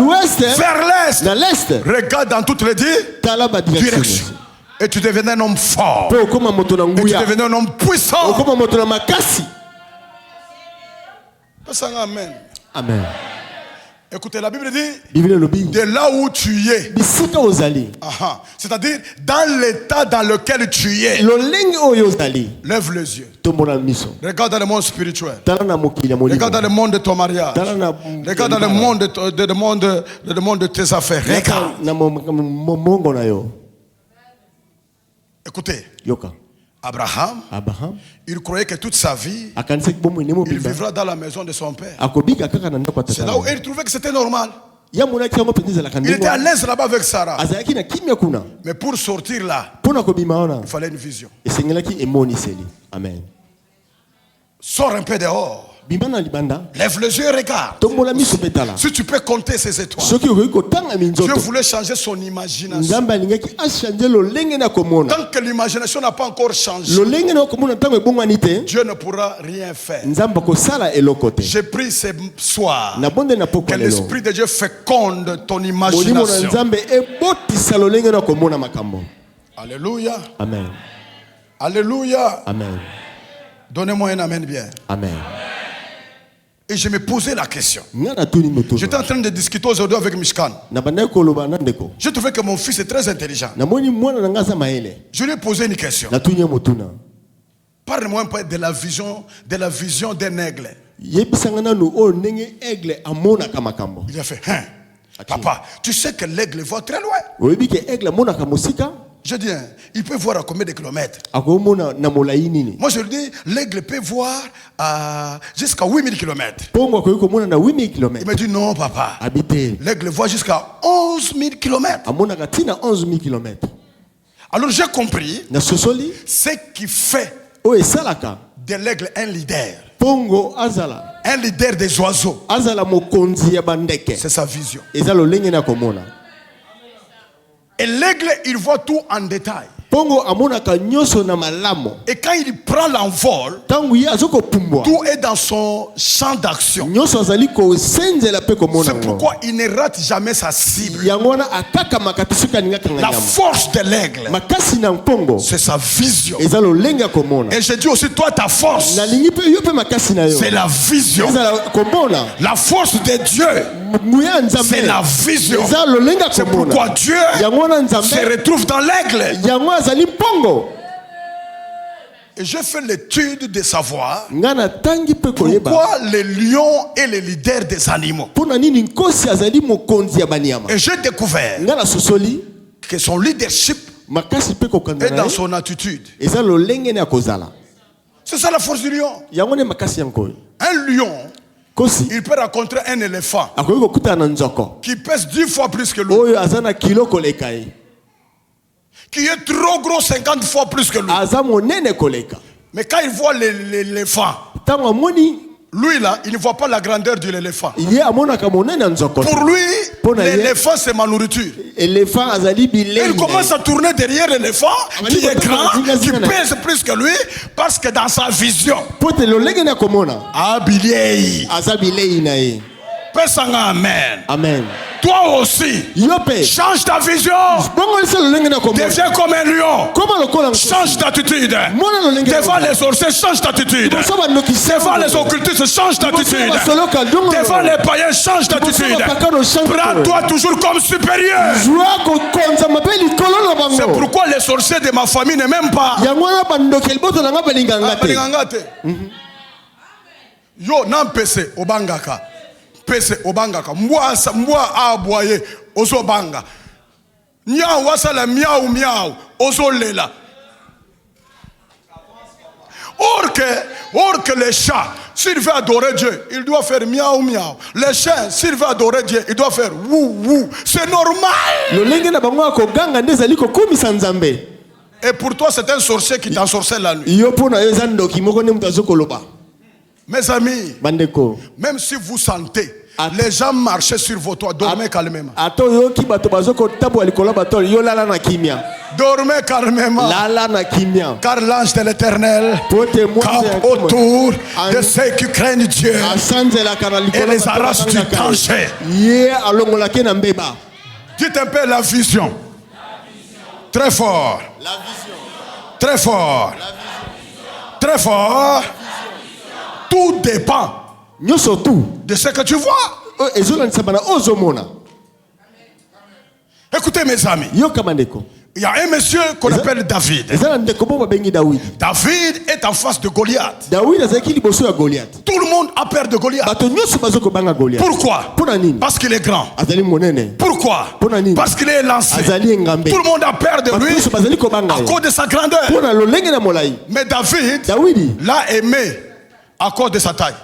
C: l'est. Regarde dans toutes les directions. Et tu devenais un homme fort. Et tu devenais un homme puissant. Amen.
D: Amen.
C: Écoutez, la Bible dit de là où tu es. C'est-à-dire dans l'état dans lequel tu es. Lève les yeux. Regarde dans le monde spirituel. Regarde dans le monde de ton mariage. Regarde dans le monde de tes affaires. Regarde. Écoutez. Abraham, il croyait que toute sa vie, il vivra dans la maison de son père. C'est là où il trouvait que c'était normal. Il était à l'aise là-bas avec Sarah. Mais pour sortir là, il fallait une vision.
D: Amen.
C: Sors un peu dehors. Lève les yeux et regarde. Si tu peux compter ces étoiles. Dieu voulait changer son imagination. Tant que l'imagination n'a pas encore changé, Dieu ne pourra rien faire. J'ai pris ce soir que l'Esprit de Dieu féconde ton imagination. Alléluia.
D: Amen.
C: Alléluia.
D: Amen.
C: Donnez-moi un amen bien.
D: Amen.
C: Et je me posais la question. J'étais en train de discuter aujourd'hui avec Mishkan. Je trouvais que mon fils est très intelligent. Je lui ai posé une question. Parle-moi un peu de la vision d'un aigle. Il a fait, papa, tu sais que l'aigle voit très loin. Je dis, il peut voir à combien de kilomètres? Moi je lui dis, l'aigle peut voir jusqu'à 8000 kilomètres. Il me dit, non papa, l'aigle voit jusqu'à 11 000 kilomètres. Alors j'ai compris ce qui fait de l'aigle un leader. Un leader des oiseaux. C'est sa vision. Et l'aigle, il voit tout en détail. Et quand il prend l'envol, tout est dans son champ d'action. C'est pourquoi il ne rate jamais sa cible. La force de l'aigle, c'est sa vision. Et je dis aussi, toi, ta force, c'est la vision. La force de Dieu, c'est la vision. C'est pourquoi Dieu se retrouve dans l'aigle. Et j'ai fait l'étude de savoir pourquoi les lions est le leader des animaux. Et j'ai découvert que son leadership est dans son attitude. C'est ça la force du lion. Un lion il peut rencontrer un éléphant qui pèse 10 fois plus que lui, qui est trop gros 50 fois plus que lui. Mais quand il voit l'éléphant, lui là, il ne voit pas la grandeur de l'éléphant. Pour lui, l'éléphant c'est ma nourriture. Il commence à tourner derrière l'éléphant qui est grand, qui pèse plus que lui, parce que dans sa vision, amen.
D: Amen.
C: Toi aussi, change ta vision. Deviens comme un lion. Change d'attitude. Devant les sorciers, change d'attitude. Devant les occultistes, change d'attitude. Devant les païens, change d'attitude. Prends-toi toujours comme supérieur. C'est pourquoi les sorciers de ma famille ne m'aiment pas. Yo, nan pese obangaka. Pese obangaka. Mbwa aboye ozo banga. Miaou wasala miaou miaou ozo lela. Or que les chats, s'il veut adorer Dieu, il doit faire miaou miaou. Les chiens, s'il veut adorer Dieu, il doit faire wou wou. C'est normal. Et pour toi, c'est un sorcier qui t'ensorcelle la nuit. Mes amis, même si vous sentez les gens marcher sur vos toits, dormez calmement. Dormez calmement. Car l'ange de l'Éternel campe autour de ceux qui craignent Dieu et les arrache du danger. Dites un peu la vision. Très fort. Très fort. Très fort. Tout dépend de ce que tu vois. Écoutez mes amis, il y a un monsieur qu'on appelle David. David est en face de Goliath. Tout le monde a peur de Goliath. Pourquoi? Parce qu'il est grand. Pourquoi? Parce qu'il est lancé. Tout le monde a peur de lui à cause de sa grandeur. Mais David l'a aimé à cause de sa taille.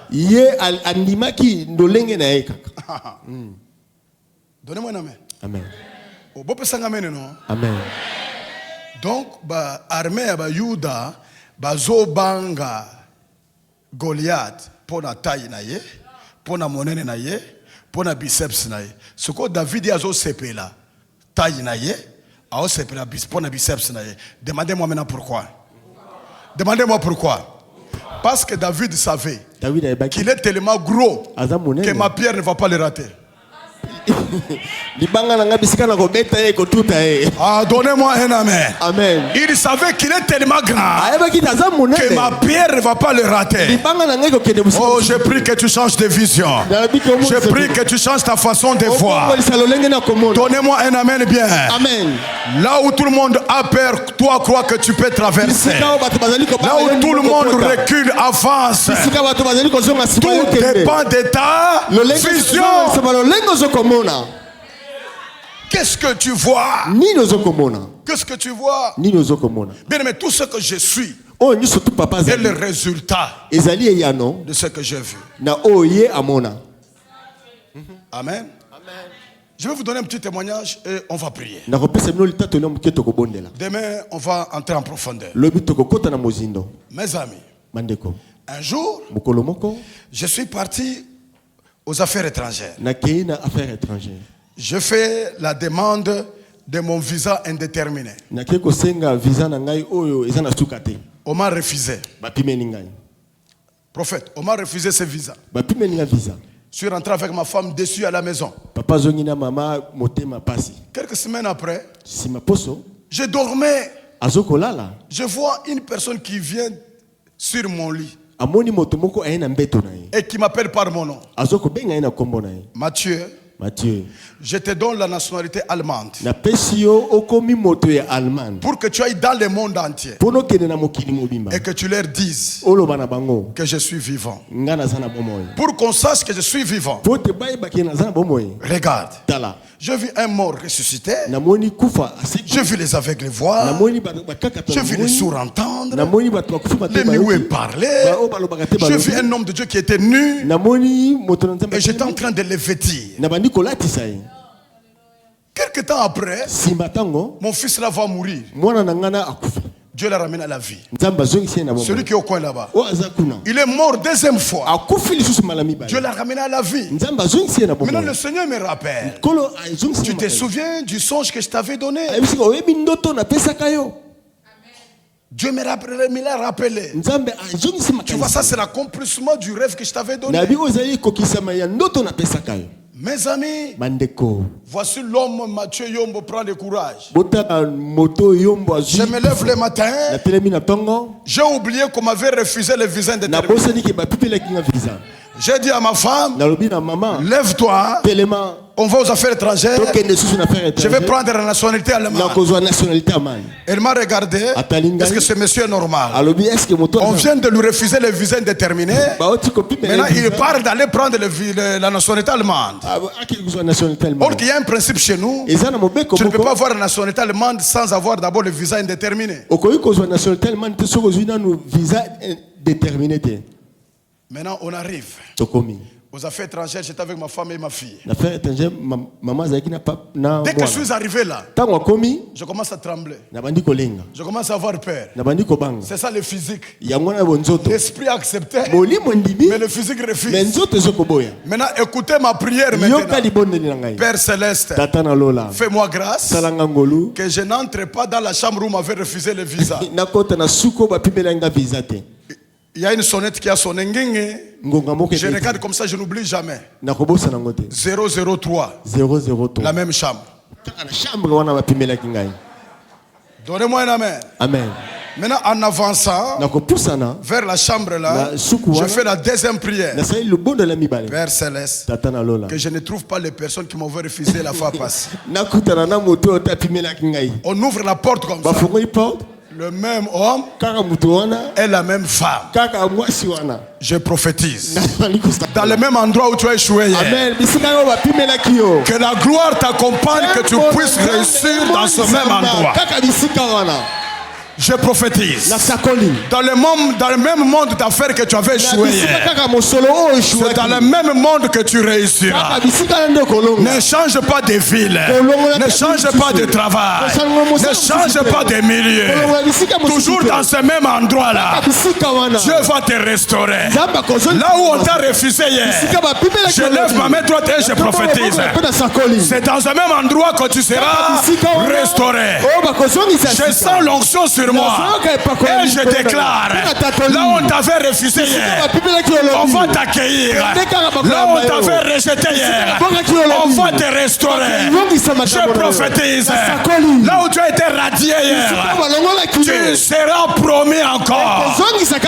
C: Donnez-moi un amen.
D: Amen.
C: Amen. Donc, l'armée de Yuda, bazobanga Goliath pour la taille naie, pour la monnaie naie, pour la biceps naie. Ce que David a sepé là, taille naie, a sepé la pour la biceps naie. Demandez-moi maintenant pourquoi. Demandez-moi pourquoi. Parce que David savait qu'il est tellement gros que ma pierre ne va pas le rater. Ah, donnez-moi un amen.
D: Amen.
C: Il savait qu'il est tellement grand que ma pierre ne va pas le rater. Oh, je prie que tu changes de vision. Je prie que tu changes ta façon de voir. Donnez-moi un amen bien.
D: Amen.
C: Là où tout le monde a peur, toi crois que tu peux traverser. Là où tout le monde recule, avance. Tout dépend de ta vision. Qu'est-ce que tu vois? Qu'est-ce que tu vois? Bien, mais tout ce que je suis est le résultat de ce que j'ai vu. Amen. Je vais vous donner un petit témoignage et on va prier. Demain, on va entrer en profondeur. Mes amis, un jour, je suis parti aux affaires étrangères. Je fais la demande de mon visa indéterminé. On m'a refusé. Prophète, on m'a refusé ce visa. Je suis rentré avec ma femme déçue à la maison. Quelques semaines après, je dormais. Je vois une personne qui vient sur mon lit et qui m'appelle par mon nom. Mathieu,
D: Matthieu.
C: Je te donne la nationalité allemande. Pour que tu ailles dans le monde entier. Et que tu leur dises que je suis vivant. Pour qu'on sache que je suis vivant. Regarde. Je vis un mort ressuscité. Je vis les aveugles voir. Je vis les sourds entendre. Les muets parler. Je vis un homme de Dieu qui était nu. Et j'étais en train de le vêtir. Quelque temps après, mon fils là va mourir. Dieu l'a ramené à la vie. Celui qui est au coin là-bas. Il est mort deuxième fois. Dieu l'a ramené à la vie. Maintenant le Seigneur me rappelle. Tu te souviens du songe que je t'avais donné? Dieu me l'a rappelé. Tu vois, ça c'est l'accomplissement du rêve que je t'avais donné. Mes amis, voici l'homme Mathieu Yombo prend le courage. Je me lève le matin. J'ai oublié qu'on m'avait refusé le visa indéterminé. J'ai dit à ma femme, lève-toi, on va aux affaires étrangères. Je vais prendre la nationalité allemande. Elle m'a regardé. Est-ce que ce monsieur est normal? On vient de lui refuser le visa indéterminé. Maintenant il parle d'aller prendre la nationalité allemande. Or qu'il y a un principe chez nous. Tu ne peux pas avoir la nationalité allemande sans avoir d'abord le visa indéterminé. Maintenant, on arrive aux affaires étrangères. J'étais avec ma femme et ma fille. Dès que je suis arrivé là, je commence à trembler. Je commence à avoir peur. C'est ça le physique. L'esprit a accepté, mais le physique refuse. Maintenant, écoutez ma prière maintenant. Père Céleste, fais-moi grâce que je n'entre pas dans la chambre où on m'avait refusé le visa. Il y a une sonnette qui a sonné. Je regarde comme ça, je n'oublie jamais. 003. La même chambre. Donnez-moi un amen.
D: Amen.
C: Maintenant, en avançant vers la chambre là, je fais la deuxième prière. Père Céleste, que je ne trouve pas les personnes qui m'ont refusé la fois passée. On ouvre la porte comme ça. Le même homme et la même femme. Je prophétise. Dans le même endroit où tu as échoué hier. Que la gloire t'accompagne, que tu puisses réussir dans ce même endroit. Je prophétise. Dans le même monde d'affaires que tu avais échoué hier. C'est dans le même monde que tu réussiras. Ne change pas de ville. Ne change pas de travail. Ne change pas de milieu. Toujours dans ce même endroit là. Dieu va te restaurer. Là où on t'a refusé hier, je lève ma main droite et je prophétise. C'est dans ce même endroit que tu seras restauré. Je sens l'onction sur moi. Et je déclare, là où on t'avait refusé hier, on va t'accueillir. Là où on t'avait rejeté hier, on va te restaurer. Je prophétise, là où tu as été radié hier, tu seras promis encore.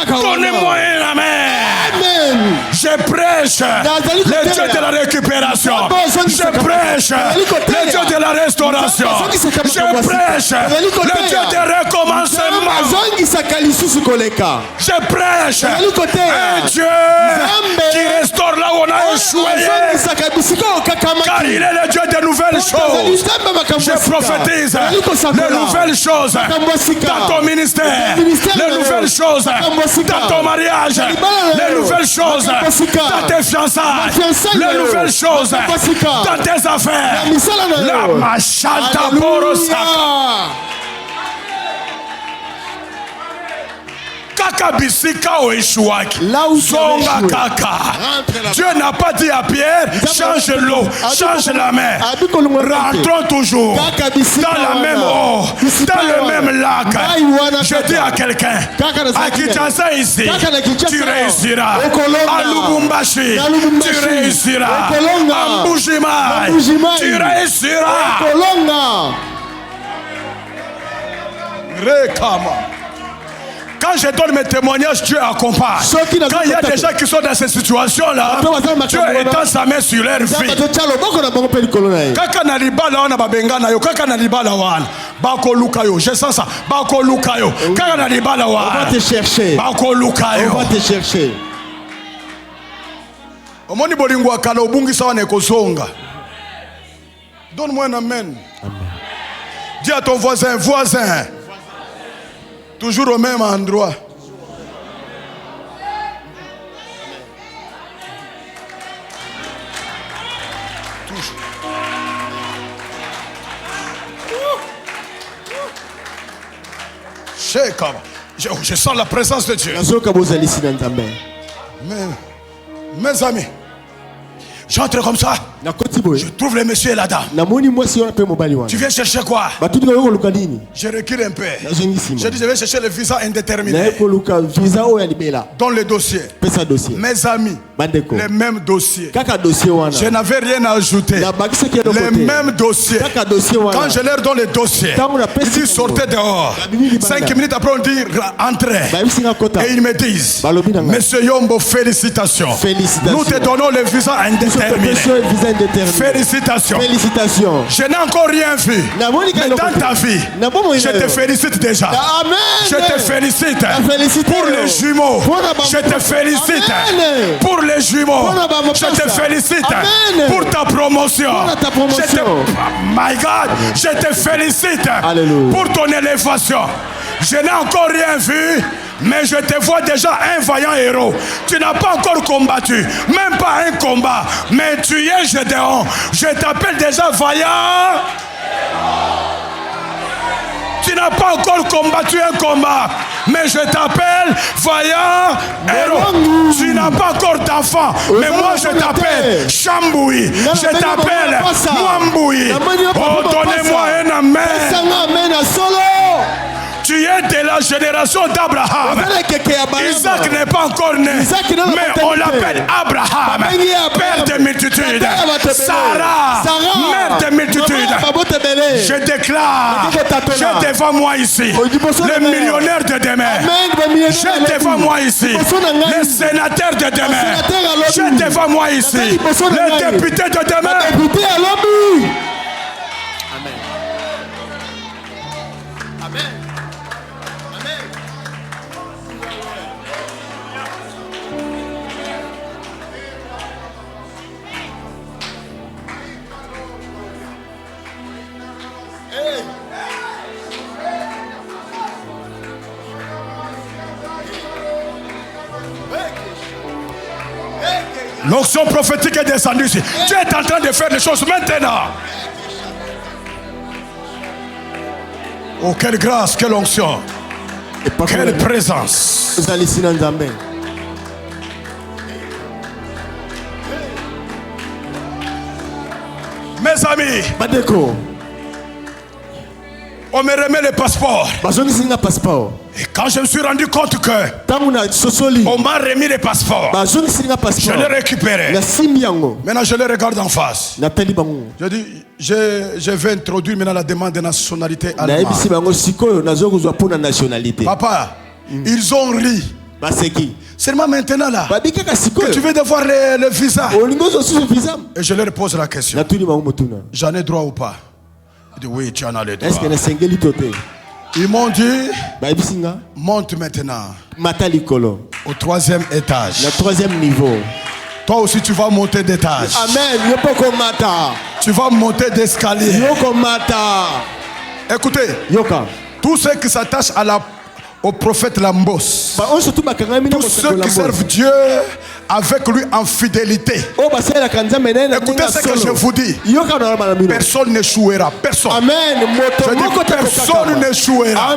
C: Donnez-moi un amen. Je prêche le Dieu de la récupération. Je prêche le Dieu de la restauration. Je prêche le Dieu de recommencement. Je prêche un Dieu qui restaure là où on a échoué. Car il est le Dieu de nouvelles choses. Je prophétise de nouvelles choses dans ton ministère, de nouvelles choses dans ton mariage, de nouvelles choses dans tes fiançailles, de nouvelles choses dans tes affaires. La Machata Borosaka. Kaka bisika o échouaki. Songa kaka. Dieu n'a pas dit à Pierre, change l'eau, change la mer. Rentrons toujours dans la même eau, dans le même lac. Je dis à quelqu'un, à Kinshasa ici, tu réussiras. À Lubumbashi, tu réussiras. À Mbujimayi, tu réussiras. Rekama. Quand je donne mes témoignages, Dieu accompagne. Quand il y a des gens qui sont dans ces situations-là, Dieu étend sa main sur leur vie. Kaka na libala wana babengana yo, kaka na libala wana bako lukayo, je sens ça, bako lukayo, kaka na libala wana.
D: On va te chercher.
C: Bako lukayo.
D: On va te chercher.
C: Omoni bolingo akala obungi sawa na ekozonga. Donne-moi un amen. Amen. Dis à ton voisin, voisin. Toujours au même endroit. Toujours. Je sens la présence de Dieu. Mes amis, j'entre comme ça. Je trouve les messieurs et la dame. Tu viens chercher quoi? Je recule un peu. Je dis je vais chercher le visa indéterminé. Dans le dossier. Mes amis, les mêmes dossiers. Je n'avais rien à ajouter. Les mêmes dossiers. Quand je leur donne les dossiers, ils disent sortez dehors. 5 minutes après on dit entrez. Et ils me disent Monsieur Yombo, félicitations. Nous te donnons le visa indéterminé. Félicitations.
D: Félicitations.
C: Je n'ai encore rien vu. Mais dans ta vie, je te félicite déjà.
D: Amen.
C: Je te félicite pour les jumeaux. Je te félicite pour les jumeaux. Je te félicite pour ta promotion. My God, je te félicite pour ton élévation. Je n'ai encore rien vu, mais je te vois déjà un vaillant héros. Tu n'as pas encore combattu, même pas un combat, mais tu es Gédéon. Je t'appelle déjà vaillant. Tu n'as pas encore combattu un combat, mais je t'appelle vaillant héros. Tu n'as pas encore d'enfant, mais moi je t'appelle Chamboui. Je t'appelle Mwamboui. Oh, donnez-moi un amen. Tu es de la génération d'Abraham. Isaac n'est pas encore né, mais on l'appelle Abraham, père de multitudes. Sarah, mère de multitudes. Je déclare, j'ai devant moi ici le millionnaire de demain. J'ai devant moi ici le sénateur de demain. J'ai devant moi ici le député de demain. L'onction prophétique est descendue ici. Tu es en train de faire les choses maintenant. Oh, quelle grâce, quelle onction, quelle présence. Mes amis, on me remet le passeport. Et quand je me suis rendu compte que on m'a remis le passeport, je l'ai récupéré. Maintenant je le regarde en face. Je dis, je vais introduire maintenant la demande de nationalité allemande. Papa, ils ont ri. Seulement maintenant là, que tu veux devoir le visa. Et je leur pose la question. J'en ai droit ou pas? Il dit oui, tu en as le droit. Ils m'ont dit, monte maintenant au 3e étage.
D: Le 3e niveau.
C: Toi aussi tu vas monter d'étage.
D: Amen.
C: Tu vas monter d'escalier. Écoutez, tous ceux qui s'attachent au prophète Lambos, tous ceux qui servent Dieu avec lui en fidélité, écoutez ce que je vous dis, personne n'échouera. Personne.
D: Amen.
C: Je dis personne n'échouera.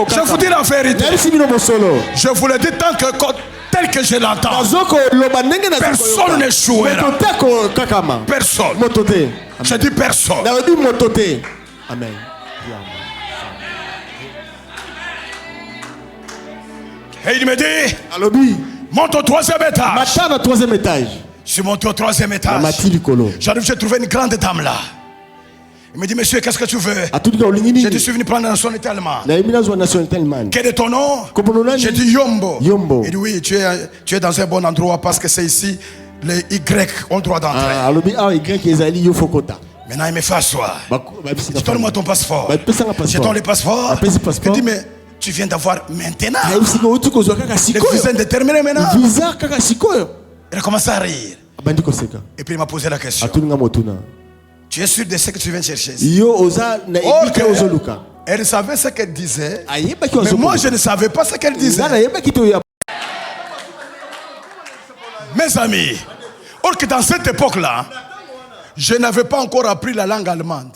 C: Je vous dis la vérité. Je vous le dis tel que je l'entends. Personne n'échouera. Personne. Je dis personne.
D: Amen.
C: Et il me dit, monte au 3e étage. Je suis monté au 3e étage. J'arrive, j'ai trouvé une grande dame là. Il me dit, monsieur, qu'est-ce que tu veux? Je te suis venu prendre la nationalité allemande. Quel est ton nom? J'ai dit Yombo. Il dit, oui, tu es dans un bon endroit parce que c'est ici, les Y ont le droit d'entrer. Maintenant, il me fait asseoir. Donne-moi ton passeport. Je donne le passeport. Il dit, mais tu viens d'avoir maintenant. Le visa indéterminé maintenant. Il a commencé à rire. Et puis il m'a posé la question. Tu es sûr de ce que tu viens chercher ici? Elle savait ce qu'elle disait. Mais moi, je ne savais pas ce qu'elle disait. Mes amis, or que dans cette époque-là, je n'avais pas encore appris la langue allemande.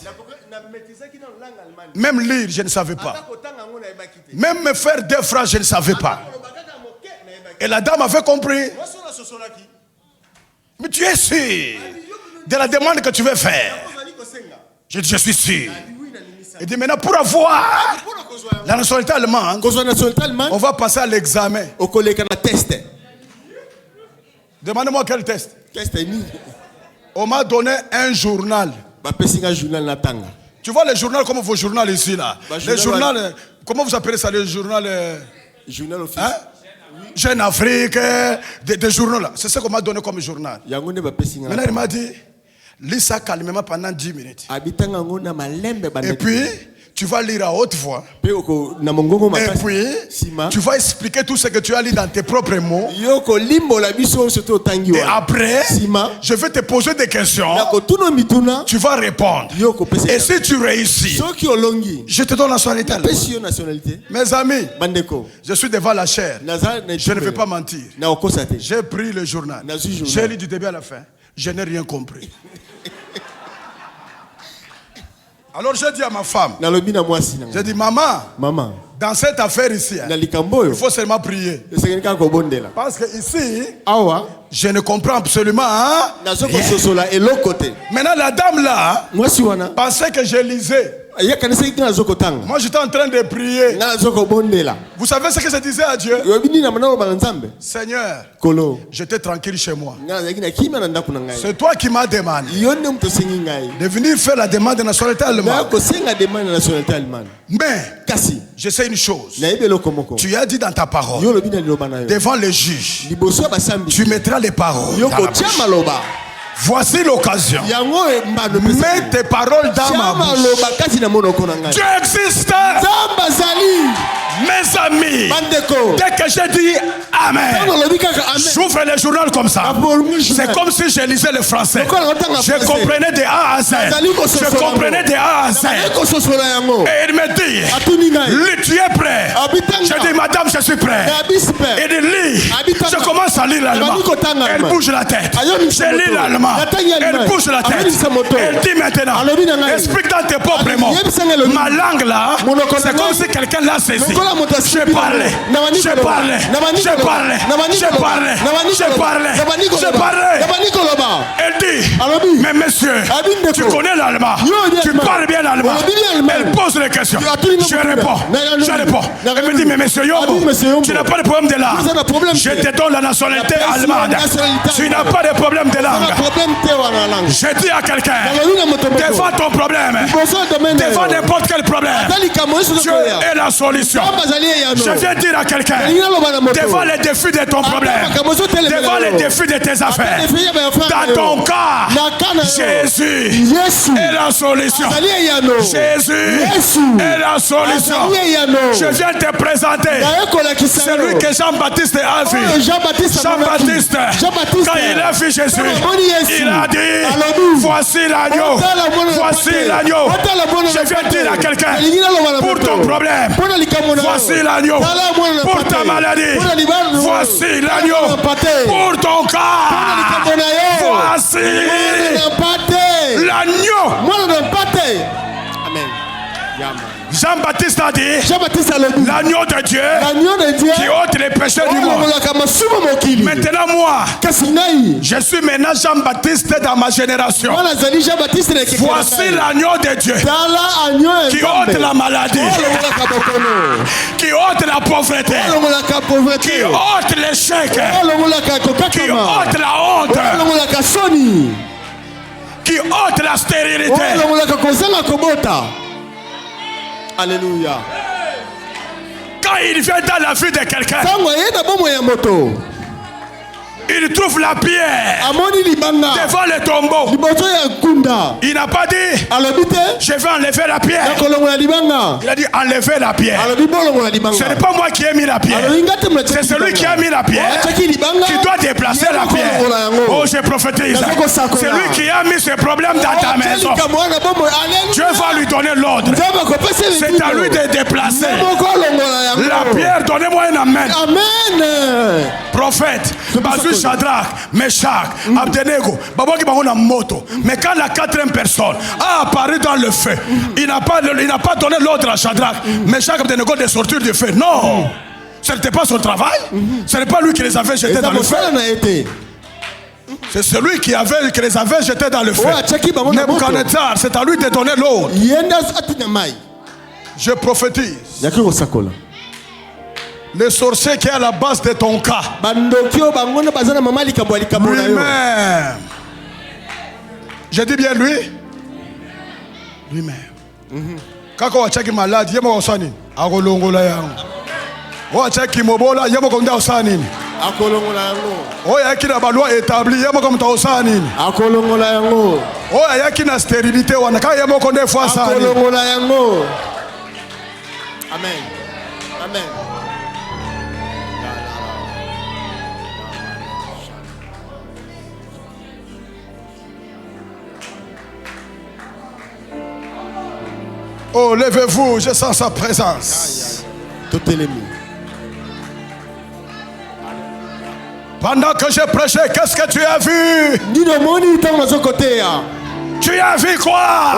C: Même lire, je ne savais pas. Même me faire des phrases, je ne savais pas. Et la dame avait compris. Mais tu es sûr de la demande que tu veux faire? Je dis, je suis sûr. Il dit, maintenant pour avoir la nationalité allemande, on va passer à l'examen. Demandez-moi quel test. On m'a donné un journal. Tu vois les journaux comme vos journaux ici là. Les journaux, comment vous appelez ça, les journaux? Journal office. Hein? Jeune Afrique, des journaux là. C'est ce qu'on m'a donné comme journal. Maintenant il m'a dit, lis ça calmement pendant 10 minutes. Et puis, tu vas lire à haute voix. Et puis, tu vas expliquer tout ce que tu as lu dans tes propres mots. Et après, je vais te poser des questions. Tu vas répondre. Et si tu réussis, je te donne la nationalité. Mes amis, je suis devant la chair. Je ne vais pas mentir. J'ai pris le journal. J'ai lu du début à la fin. Je n'ai rien compris. Alors j'ai dit à ma femme, j'ai dit, maman, dans cette affaire ici, il faut seulement prier. Parce que ici, je ne comprends absolument rien. Maintenant la dame là pensait que je lisais. Moi j'étais en train de prier. Vous savez ce que je disais à Dieu? Seigneur, j'étais tranquille chez moi. C'est toi qui m'as demandé de venir faire la demande de nationalité allemande. Mais je sais une chose. Tu as dit dans ta parole, devant les juges, tu mettras les paroles dans la bouche. Voici l'occasion. Mets tes paroles dans ma bouche. Dieu existe. Mes amis, dès que j'ai dit Amen, j'ouvre le journal comme ça. C'est comme si je lisais le français. Je comprenais de A à Z. Je comprenais de A à Z. Et il me dit, tu es prêt? Je dis, madame, je suis prêt. Il dit, lis. Je commence à lire l'allemand. Elle bouge la tête. Je lis l'allemand. Elle bouge la tête. Elle dit maintenant, explique dans tes propres mots. Ma langue là, c'est comme si quelqu'un l'a saisi. Je parlais. Elle dit, mais monsieur, tu connais l'allemand, tu parles bien l'allemand. Elle pose les questions. Je réponds. Elle me dit, mais monsieur Yombo, tu n'as pas de problème de langue. Je te donne la nationalité allemande. Tu n'as pas de problème de langue. Je dis à quelqu'un, devant ton problème, devant n'importe quel problème, Dieu est la solution. Je viens dire à quelqu'un, devant les défis de ton problème, devant les défis de tes affaires, dans ton cas, Jésus est la solution. Jésus est la solution. Je viens te présenter celui que Jean-Baptiste a vu. Jean-Baptiste, quand il a vu Jésus, il a dit, voici l'agneau. Voici l'agneau. Je viens dire à quelqu'un, pour ton problème, voici l'agneau. Pour ta maladie, voici l'agneau. Pour ton cas, voici l'agneau. Amen. Jean-Baptiste a dit, l'agneau de Dieu qui ôte les péchés du monde. Maintenant moi, je suis maintenant Jean-Baptiste dans ma génération. Voici l'agneau de Dieu qui ôte la maladie, qui ôte la pauvreté, qui ôte l'échec, qui ôte la honte, qui ôte la stérilité.
D: Alléluia.
C: Quand il vient dans la vie de quelqu'un, il trouve la pierre devant le tombeau. Il n'a pas dit je vais enlever la pierre. Il a dit enlever la pierre. Ce n'est pas moi qui ai mis la pierre, c'est celui qui a mis la pierre qui doit déplacer la pierre. Oh, je prophétise, c'est lui qui a mis ce problème dans ta maison. Dieu va lui donner l'ordre. C'est à lui de déplacer la pierre. Donnez-moi un amen. Prophète, Shadrach, Meshach, Abednego, moto. Mais quand la quatrième personne a apparu dans le feu, il n'a pas donné l'ordre à Shadrach, Meshach, Abednego de sortir du feu. Non, ce n'était pas son travail. Ce n'est pas lui qui les avait jetés dans le feu. C'est celui qui les avait jetés dans le feu. Nebuchadnezzar, c'est à lui de donner l'ordre. Je prophétise. Le sorcier qui est à la base de ton cas, lui-même. Je dis bien lui. Lui-même. Quand on a checké malade, il y a mon sanin. Agolongola yang. On a checké mobola, il y a mon conda sanin. Agolongola yango. Oh, il y a qui n'a pas loi établie, il y a mon conda sanin. Agolongola yango. Oh, il y a qui n'a stérilité, on a quand il y a mon conda foi sanin. Agolongola yango. Amen. Amen. Oh, levez-vous, je sens sa présence. Tout est l'ennemi. Pendant que je prêchais, qu'est-ce que tu as vu? Tu as vu quoi?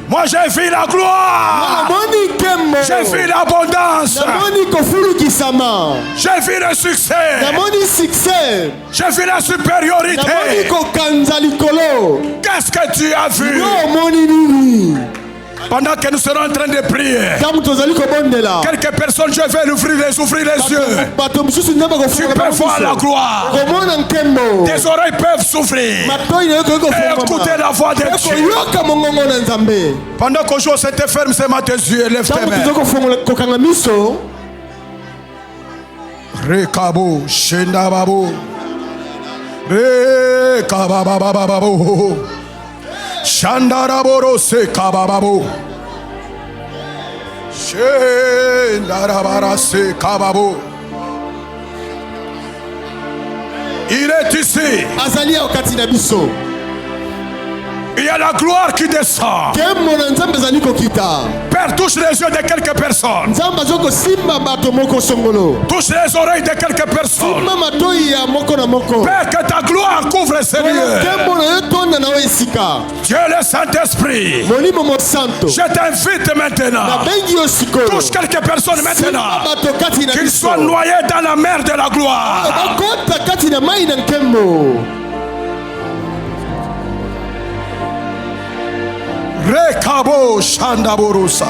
C: Moi j'ai vu la gloire. J'ai vu l'abondance. J'ai vu le succès. J'ai vu la supériorité. Qu'est-ce que tu as vu? Pendant que nous serons en train de prier, quelques personnes, je vais ouvrir les yeux. Tu peux voir la gloire. Tes oreilles peuvent souffrir et écouter la voix de Dieu. Pendant que je s'était ferme, c'est ma tes yeux, lève tes mains. Rekabo, Shendababo, Rekababababo. Shandaraboro se kabababo. Shandarabara se kababo. Il est ici. Azalia au Katinabiso. Il y a la gloire qui descend. Père, touche les yeux de quelques personnes. Touche les oreilles de quelques personnes. Père, que ta gloire couvre ces lieux. Dieu le Saint-Esprit. Je t'invite maintenant. Touche quelques personnes maintenant. Qu'ils soient noyés dans la mer de la gloire. Rekabo Shandaborusa.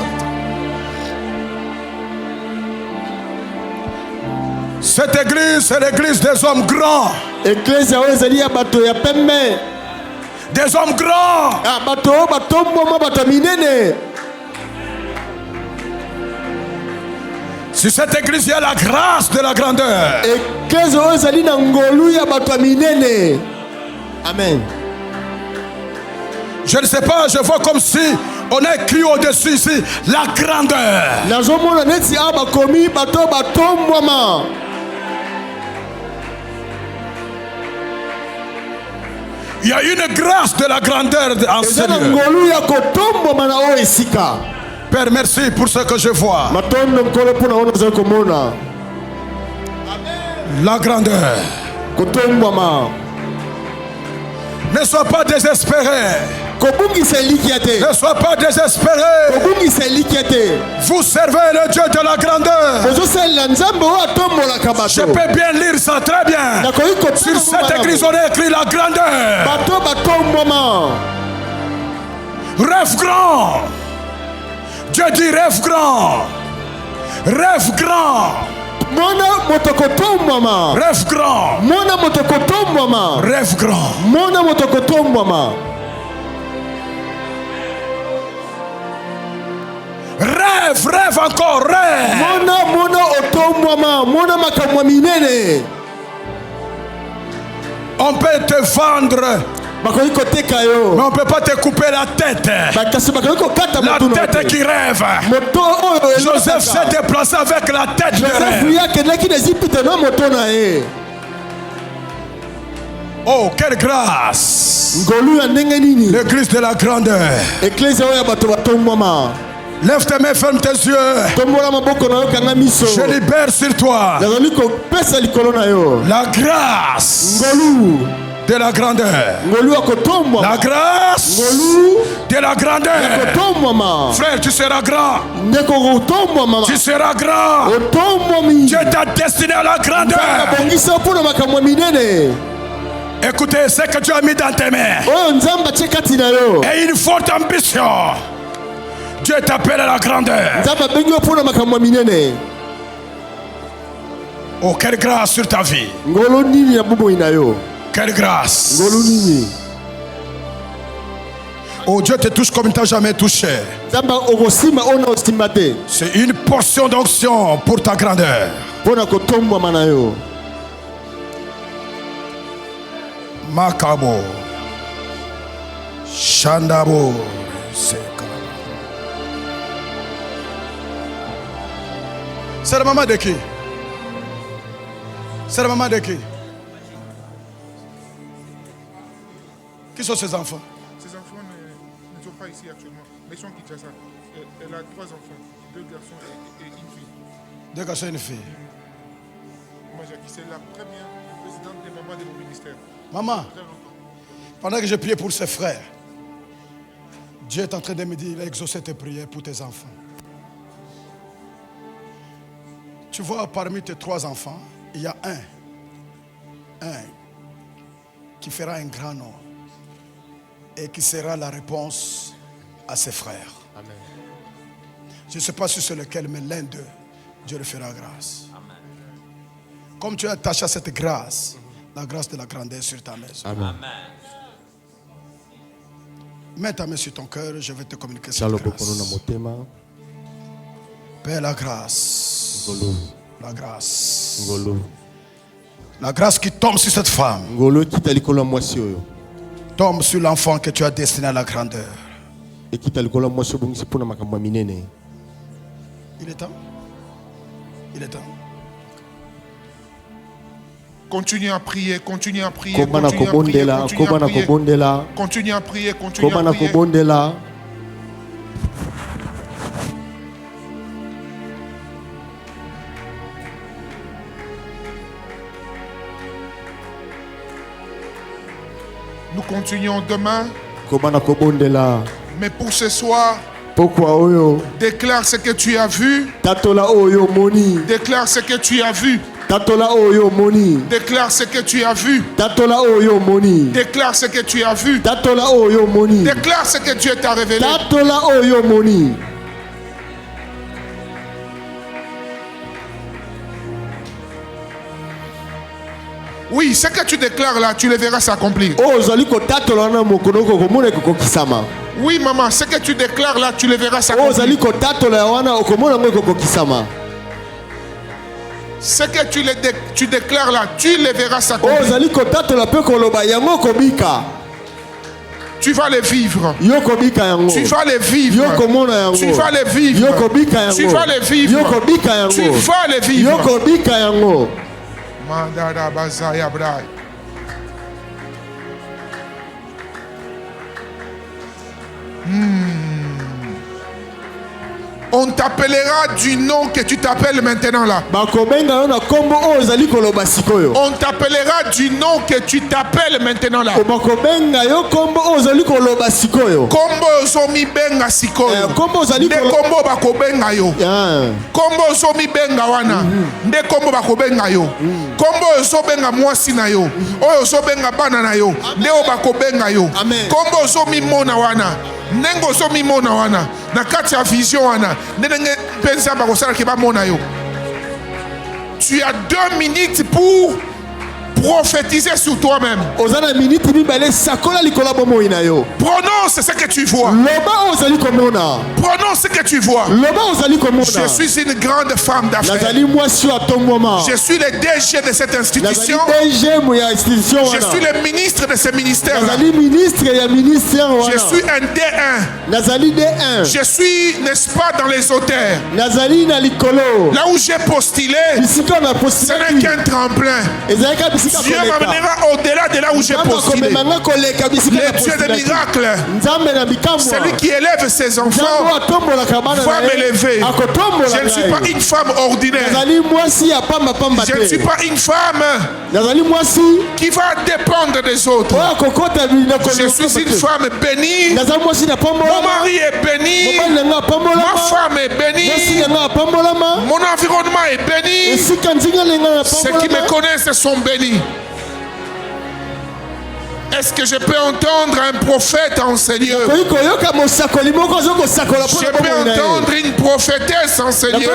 C: Cette église, c'est l'église des hommes grands. Des hommes grands. Si cette église, il y a la grâce de la grandeur. Amen. Je ne sais pas, je vois comme si on a écrit au-dessus ici la grandeur. Il y a une grâce de la grandeur en Seigneur. Père, merci pour ce que je vois. La grandeur. Ne sois pas désespéré. Ne sois pas désespéré. Vous servez le Dieu de la grandeur. Je peux bien lire ça très bien. Sur cette église, on a écrit la grandeur. Rêve grand. Dieu dit rêve grand. Rêve grand. Rêve grand. Rêve grand. Rêve encore, rêve. On peut te vendre, mais on ne peut pas te couper la tête. La tête qui rêve. Joseph s'est déplacé avec la tête de rêve. Oh, quelle grâce! L'église de la grandeur. Lève tes mains, ferme tes yeux. Je libère sur toi la grâce de la grandeur. La grâce de la grandeur. Frère, tu seras grand. Tu seras grand. Dieu t'a destiné à la grandeur. Écoutez, ce que tu as mis dans tes mains et une forte ambition. Dieu t'appelle à la grandeur. Oh, quelle grâce sur ta vie. Quelle grâce. Oh, Dieu te touche comme il ne t'a jamais touché. C'est une portion d'onction pour ta grandeur. Makabo Shandabo Seka. C'est la maman de qui? C'est la maman de qui? Qui sont ses enfants?
A: Ses enfants ne sont pas ici actuellement, mais ils sont Kinshasa. Elle a 3 enfants, 2 garçons et une fille.
C: 2 garçons et une fille.
A: Moi, c'est la première présidente des mamans de mon ministère.
C: Maman, pendant que je priais pour ses frères, Dieu est en train de me dire, il a exaucé tes prières pour tes enfants. Tu vois, parmi tes 3 enfants, il y a un qui fera un grand nom et qui sera la réponse à ses frères. Amen. Je ne sais pas si c'est lequel, mais l'un d'eux, Dieu le fera grâce. Amen. Comme tu es attaché à cette grâce, la grâce de la grandeur sur ta maison. Amen. Mets ta main sur ton cœur, je vais te communiquer cette grâce. Père, la grâce. La grâce. La grâce qui tombe sur cette femme. Tombe sur l'enfant que tu as destiné à la grandeur. Il est temps. Il est temps.
A: Continue à prier, continue à prier, continue à prier, continue à prier, continue à prier. Nous continuons demain. Mais pour ce soir, déclare ce que tu as vu. Déclare ce que tu as vu. Déclare ce que tu as vu. Déclare ce que tu as vu. Déclare ce que Dieu t'a révélé. Oui, ce que tu déclares là, tu le verras s'accomplir. Oui, maman, ce que tu déclares là, tu le verras s'accomplir. Ce que tu déclares là, tu le verras s'accomplir. Tu vas le vivre. Tu vas le vivre. Tu vas le vivre. Tu vas le vivre. Tu vas le vivre. Mandara Bazaya Brai. On t'appellera du nom que tu t'appelles maintenant là. On t'appellera du nom que tu t'appelles maintenant là. Kombo zomi benga sikoyo. Nde kombo bakobenga yo. Kombo zomi benga wana. Nde kombo bakobenga yo. Kombo zobenga mwasi na yo. Oyo zobenga bana na yo. Nde o bakobenga yo. Kombo zomi mona wana. Nengo zomi mona wana. Na kati ya vision wana. Tu as 2 minutes pour prophétiser sur toi-même. Prononce ce que tu vois. Prononce ce que tu vois. Je suis une grande femme d'affaires. Je suis le DG de cette institution. Je suis le ministre de ce ministère. Je suis un D1. Je suis, n'est-ce pas, dans les hauteurs. Là où j'ai postulé, ce n'est qu'un tremplin. Dieu m'amènera au-delà de là où j'ai postulé. Le Dieu des miracles, celui qui élève ses enfants, va m'élever. Je ne suis pas une femme ordinaire. Je ne suis pas une femme qui va dépendre des autres. Je suis une femme bénie. Mon mari est béni. Ma femme est bénie. Mon environnement est béni. Ceux qui me connaissent sont bénis. Est-ce que je peux entendre un prophète enseigner? Je peux entendre une prophétesse enseigner.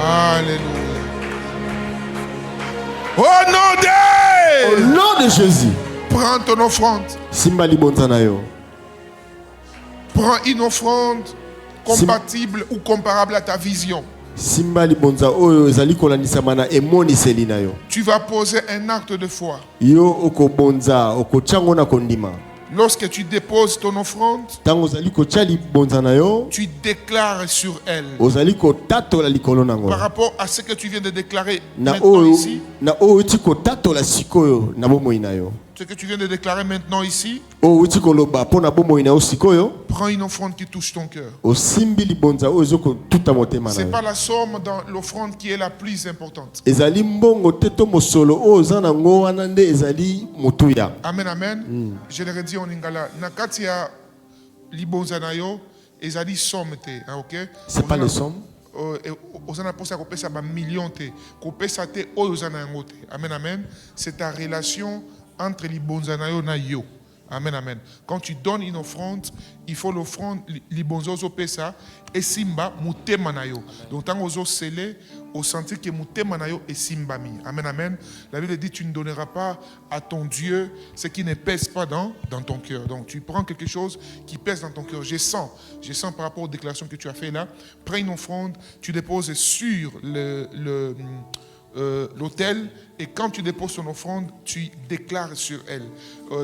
A: Alléluia. Au nom de
D: Jésus.
A: Prends ton offrande. Prends une offrande compatible ou comparable à ta vision. Tu vas poser un acte de foi. Lorsque tu déposes ton offrande, tu déclares sur elle par rapport à ce que tu viens de déclarer maintenant ici. Ce que tu viens de déclarer maintenant ici, prends une offrande qui touche ton cœur. Ce n'est pas la somme dans l'offrande qui est la plus importante. Amen, amen. Je l'ai dit en lingala. Nakatia libonza nayo ezali somme te, ok?
D: C'est pas le somme.
A: Ozana posa kopesa ba million te, kopesa te ozana yango te. Amen, amen. C'est ta relation entre libonza nayo na yo. Amen, amen. Quand tu donnes une offrande, il faut l'offrande libonzozo pesa et simba mutema nayo. Donc tant ozo scellé, au sentir que mutema nayo et simbami. Amen, amen. La Bible dit tu ne donneras pas à ton Dieu ce qui ne pèse pas dans ton cœur. Donc tu prends quelque chose qui pèse dans ton cœur. Je sens par rapport aux déclarations que tu as fait là. Prends une offrande, tu déposes sur l'autel, et quand tu déposes ton offrande, tu déclares sur elle.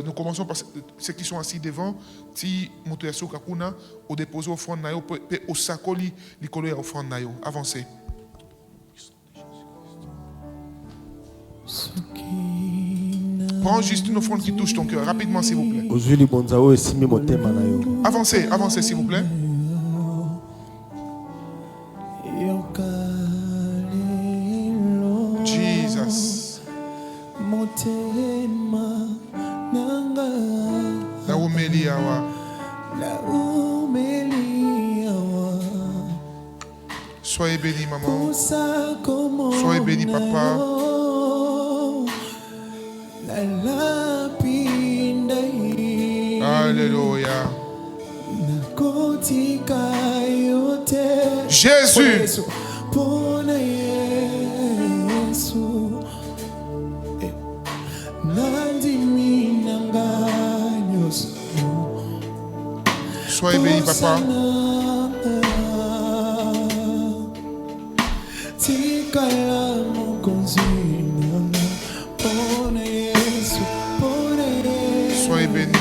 A: Nous commençons par ceux qui sont assis devant. Si motoyasu kakuna au déposer offrande nayo pe au sakoli likolo ya offrande nayo. Avancez. Prends juste une offrande qui touche ton cœur rapidement, s'il vous plaît. Avancez s'il vous plaît. Jesus. La umeliawa. Soyez bénis, maman. Soyez bénis, papa. Alléluia. Jésus. Soyez béni, papa. Soyez béni.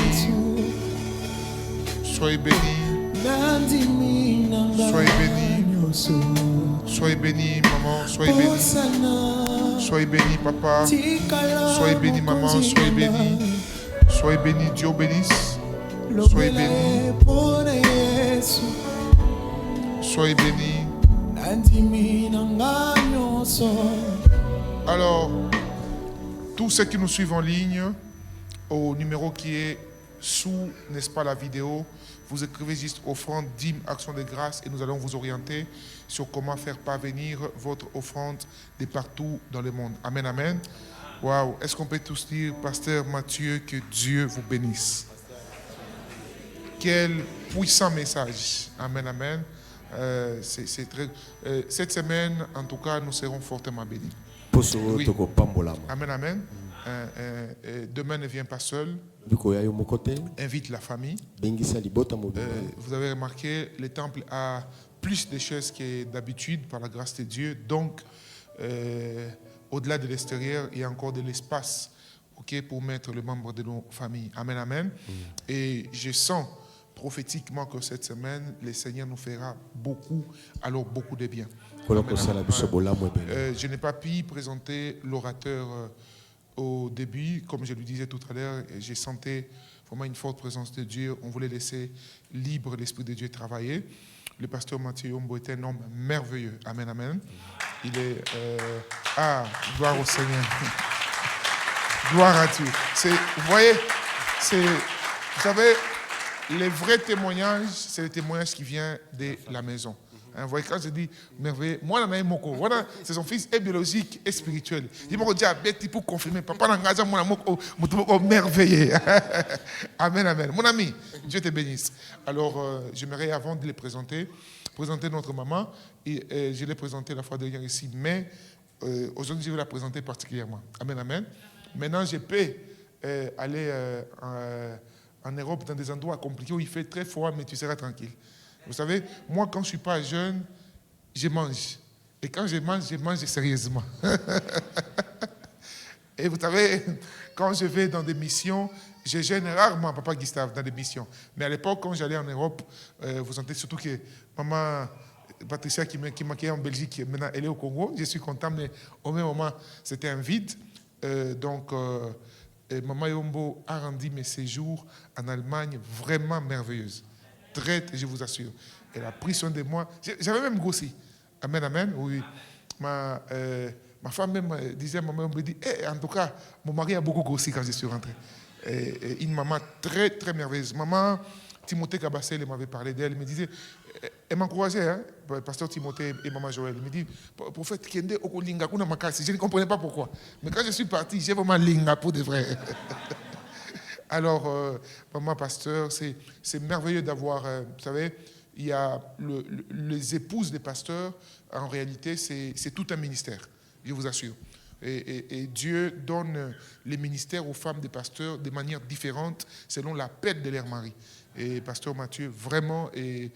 A: Soyez béni. Soyez béni. Soyez béni, maman. Soyez béni. Soyez béni, papa. Soyez béni, maman. Soyez béni. Soyez béni, Dieu bénisse. Soyez béni. Soyez béni. Alors, tous ceux qui nous suivent en ligne, au numéro qui est sous, n'est-ce pas, la vidéo, vous écrivez juste offrande, dîme, action de grâce, et nous allons vous orienter sur comment faire parvenir votre offrande de partout dans le monde. Amen, amen. Waouh. Est-ce qu'on peut tous dire, Pasteur Mathieu, que Dieu vous bénisse? Quel puissant message. Amen, amen. C'est très, cette semaine, en tout cas, nous serons fortement bénis. Oui. Amen, amen. Demain ne vient pas seul. Invite la famille. Vous avez remarqué, le temple a plus de chaises que d'habitude par la grâce de Dieu. Donc, au-delà de l'extérieur, il y a encore de l'espace pour mettre les membres de nos familles. Amen, amen. Et je sens prophétiquement que cette semaine, le Seigneur nous fera beaucoup, alors beaucoup de bien. Je n'ai pas pu présenter l'orateur au début, comme je le disais tout à l'heure, j'ai senti vraiment une forte présence de Dieu. On voulait laisser libre l'Esprit de Dieu travailler. Le pasteur Mathieu Yombo est un homme merveilleux. Amen, amen. Il est... gloire au Seigneur. Gloire à Dieu. Vous voyez, vous savez, les vrais témoignages, c'est le témoignage qui vient de la maison. Vous voyez, quand je dis merveilleux, moi, c'est son fils est biologique et spirituel. Il m'a dit, pour confirmer, papa n'a pas merveilleux. Amen, amen. Mon ami, Dieu te bénisse. Alors, j'aimerais, avant de les présenter notre maman. Et je l'ai présentée la fois dernière ici, mais aujourd'hui, je vais la présenter particulièrement. Amen, amen. Maintenant, je peux aller en Europe dans des endroits compliqués où il fait très froid, mais tu seras tranquille. Vous savez, moi, quand je ne suis pas jeune, je mange. Et quand je mange sérieusement. Et vous savez, quand je vais dans des missions, je gêne rarement Papa Gustave dans des missions. Mais à l'époque, quand j'allais en Europe, vous sentez surtout que maman Patricia qui m'accueillait en Belgique, maintenant elle est au Congo. Je suis content, mais au même moment, c'était un vide. Donc, Maman Yombo a rendu mes séjours en Allemagne vraiment merveilleuses. Très, je vous assure. Elle a pris soin de moi. J'avais même grossi. Amen, amen. Oui. Ma femme même disait, maman me dit, en tout cas, mon mari a beaucoup grossi quand je suis rentré. Une maman très, très merveilleuse. Maman Timothée Kabassel m'avait parlé d'elle. Elle me disait, elle m'encourageait, hein, pasteur Timothée et maman Joël. Elle me dit, prophète Kende Okolinga Kuna Makasi. Je ne comprenais pas pourquoi. Mais quand je suis parti, j'ai vraiment linga pour de vrai. Alors, maman pasteur, c'est merveilleux d'avoir, vous savez, il y a les épouses des pasteurs, en réalité, c'est tout un ministère, je vous assure. Et Dieu donne les ministères aux femmes des pasteurs de manière différente selon l'appel de leur mari. Et pasteur Mathieu, vraiment, est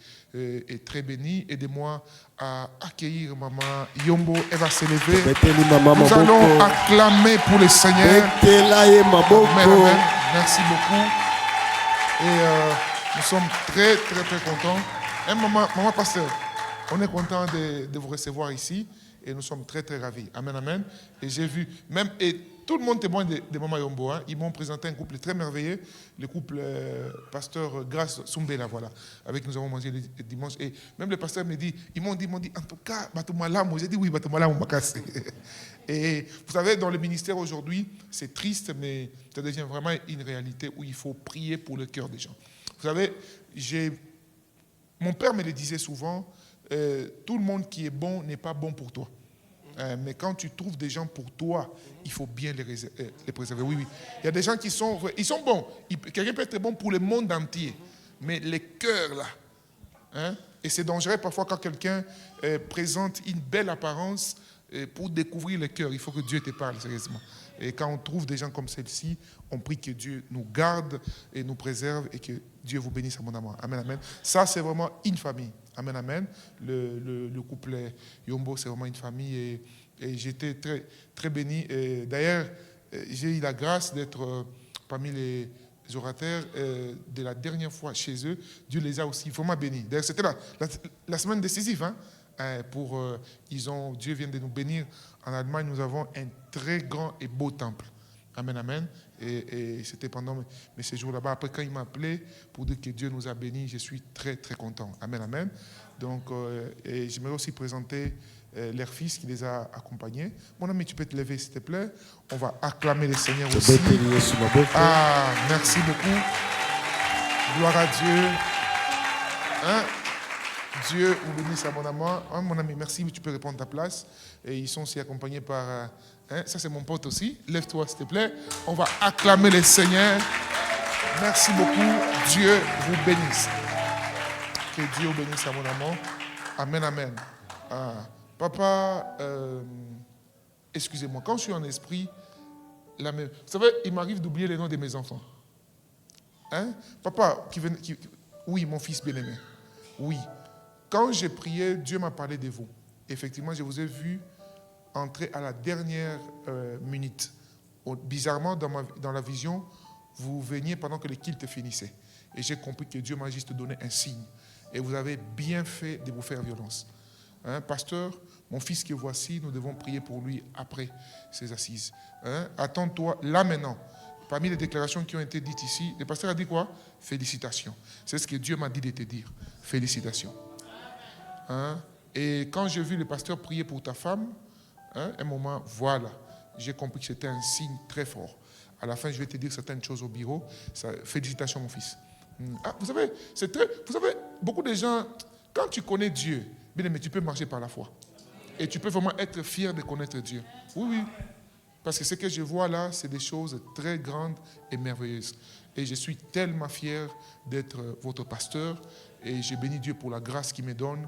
A: très béni. Aidez-moi à accueillir maman Yombo. Elle va se lever. Nous allons acclamer pour le Seigneur. Amen. Merci beaucoup. Et nous sommes très, très, très contents. Et maman pasteur, on est content de vous recevoir ici. Et nous sommes très, très ravis. Amen, amen. Et j'ai vu, même, et tout le monde témoigne de Maman Yombo. Hein. Ils m'ont présenté un couple très merveilleux, le couple pasteur Grâce Sumbela, voilà. Avec nous avons mangé le dimanche. Et même le pasteur me dit, ils m'ont dit, en tout cas, Batoumalam. J'ai dit oui, Batoumalam, Makase. Et vous savez, dans le ministère aujourd'hui, c'est triste, mais ça devient vraiment une réalité où il faut prier pour le cœur des gens. Vous savez, mon père me le disait souvent, tout le monde qui est bon n'est pas bon pour toi. Mais quand tu trouves des gens pour toi, il faut bien les préserver. Oui, oui. Il y a des gens qui sont bons. Quelqu'un peut être bon pour le monde entier. Mais les cœurs, là. Hein? Et c'est dangereux parfois quand quelqu'un présente une belle apparence pour découvrir le cœur. Il faut que Dieu te parle sérieusement. Et quand on trouve des gens comme celle-ci, on prie que Dieu nous garde et nous préserve et que Dieu vous bénisse abondamment. Amen, amen. Ça, c'est vraiment une famille. Amen, amen. Le couple Yombo, c'est vraiment une famille et j'étais très, très béni. D'ailleurs, j'ai eu la grâce d'être parmi les orateurs de la dernière fois chez eux. Dieu les a aussi vraiment bénis. D'ailleurs, c'était la semaine décisive. Hein, Dieu vient de nous bénir. En Allemagne, nous avons un très grand et beau temple. Amen, amen. Et c'était pendant mes séjours là-bas. Après, quand il m'a appelé pour dire que Dieu nous a bénis, je suis très, très content. Amen, amen. Donc, j'aimerais aussi présenter leur fils qui les a accompagnés. Mon ami, tu peux te lever, s'il te plaît. On va acclamer le Seigneur aussi. Ah, merci beaucoup. Gloire à Dieu. Hein? Dieu vous bénisse abondamment. Hein, mon ami, merci, tu peux répondre à ta place. Et ils sont aussi accompagnés par... ça, c'est mon pote aussi. Lève-toi, s'il te plaît. On va acclamer le Seigneur. Merci beaucoup. Dieu vous bénisse. Que Dieu vous bénisse abondamment. Amen, amen. Papa, excusez-moi, quand je suis en esprit, vous savez, il m'arrive d'oublier les noms de mes enfants. Hein? Papa, oui, mon fils bien-aimé. Oui. Quand j'ai prié, Dieu m'a parlé de vous. Effectivement, je vous ai vu entrer à la dernière minute. Bizarrement, dans la vision, vous veniez pendant que les cultes finissaient. Et j'ai compris que Dieu m'a juste donné un signe. Et vous avez bien fait de vous faire violence. Hein, pasteur, mon fils que voici, nous devons prier pour lui après ces assises. Hein, attends-toi là maintenant. Parmi les déclarations qui ont été dites ici, le pasteur a dit quoi? Félicitations. C'est ce que Dieu m'a dit de te dire. Félicitations. Hein, et quand j'ai vu le pasteur prier pour ta femme, un moment, voilà, j'ai compris que c'était un signe très fort. À la fin, je vais te dire certaines choses au bureau. Félicitations, mon fils. Vous savez, beaucoup de gens, quand tu connais Dieu, bien aimé, tu peux marcher par la foi. Et tu peux vraiment être fier de connaître Dieu. Oui, oui. Parce que ce que je vois là, c'est des choses très grandes et merveilleuses. Et je suis tellement fier d'être votre pasteur. Et je bénis Dieu pour la grâce qu'il me donne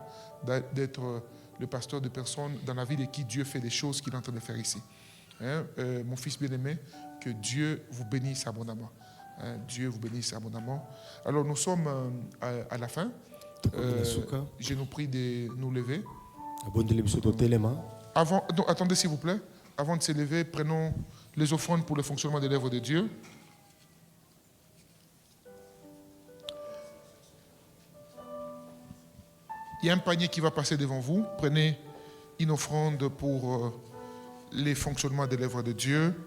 A: d'être le pasteur de personnes dans la vie de qui Dieu fait des choses qu'il est en train de faire ici. Hein, mon fils bien-aimé, que Dieu vous bénisse abondamment. Hein, Dieu vous bénisse abondamment. Alors nous sommes à la fin. Je nous prie de nous lever. Attendez s'il vous plaît. Avant de se lever, prenons les offrandes pour le fonctionnement des l'œuvre de Dieu. Il y a un panier qui va passer devant vous. Prenez une offrande pour les fonctionnements de l'œuvre de Dieu.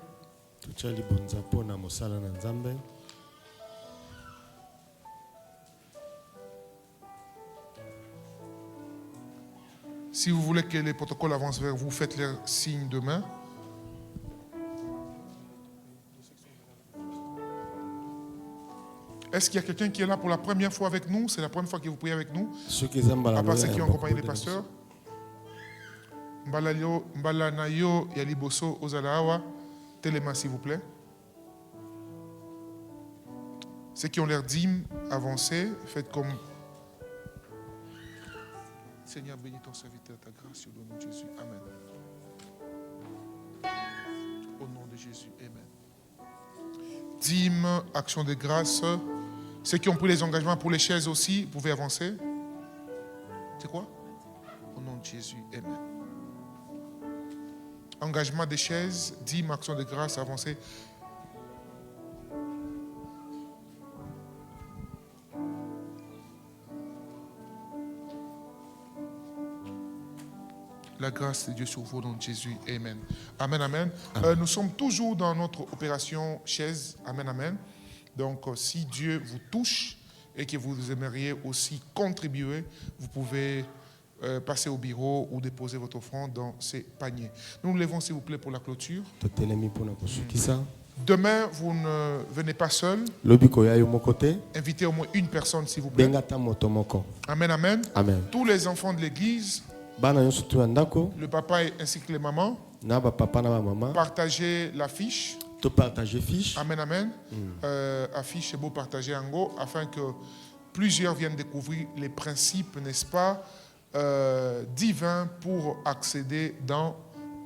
A: Si vous voulez que les protocoles avancent vers vous, faites leur signe de main. Est-ce qu'il y a quelqu'un qui est là pour la première fois avec nous? C'est la première fois que vous priez avec nous? À part ceux qui ont accompagné les pasteurs. Mbalanayo Yaliboso Ozalawa. Téléma, s'il vous plaît. Ceux qui ont l'air dîmes, avancez. Faites comme... Seigneur, bénis ton serviteur, ta grâce, au nom de Jésus. Amen. Au nom de Jésus, amen. Dîmes, action de grâce. Ceux qui ont pris les engagements pour les chaises aussi, vous pouvez avancer. C'est quoi? Au nom de Jésus, amen. Engagement des chaises, dîmes, action de grâce, avancez. La grâce de Dieu sur vous, au nom de Jésus. Amen. Amen, amen. Nous sommes toujours dans notre opération chaise. Amen, amen. Donc, si Dieu vous touche et que vous aimeriez aussi contribuer, vous pouvez passer au bureau ou déposer votre offrande dans ces paniers. Nous nous levons, s'il vous plaît, pour la clôture. Demain, vous ne venez pas seul. Invitez au moins une personne, s'il vous plaît. Amen, amen. Amen. Tous les enfants de l'église, le papa ainsi que les mamans, partagez l'affiche. Amen, amen. Affiche, c'est beau partager en go, afin que plusieurs viennent découvrir les principes, n'est-ce pas, divins pour accéder dans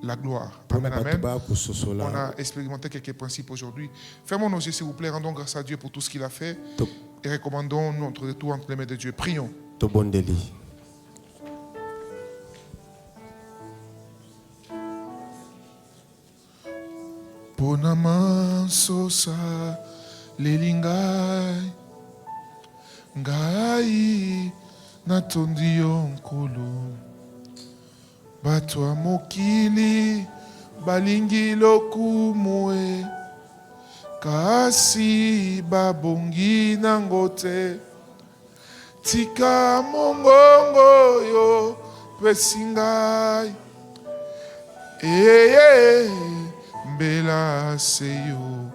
A: la gloire. Amen, amen. On a expérimenté quelques principes aujourd'hui. Fermons nos yeux, s'il vous plaît. Rendons grâce à Dieu pour tout ce qu'il a fait et recommandons notre retour entre les mains de Dieu. Prions. Ponama sosa lelingai ngai natondi yo nkolo bato ya mokili balingi lokumue kasi babongi nango te tika mongongo yo pesi ngai mbela seyo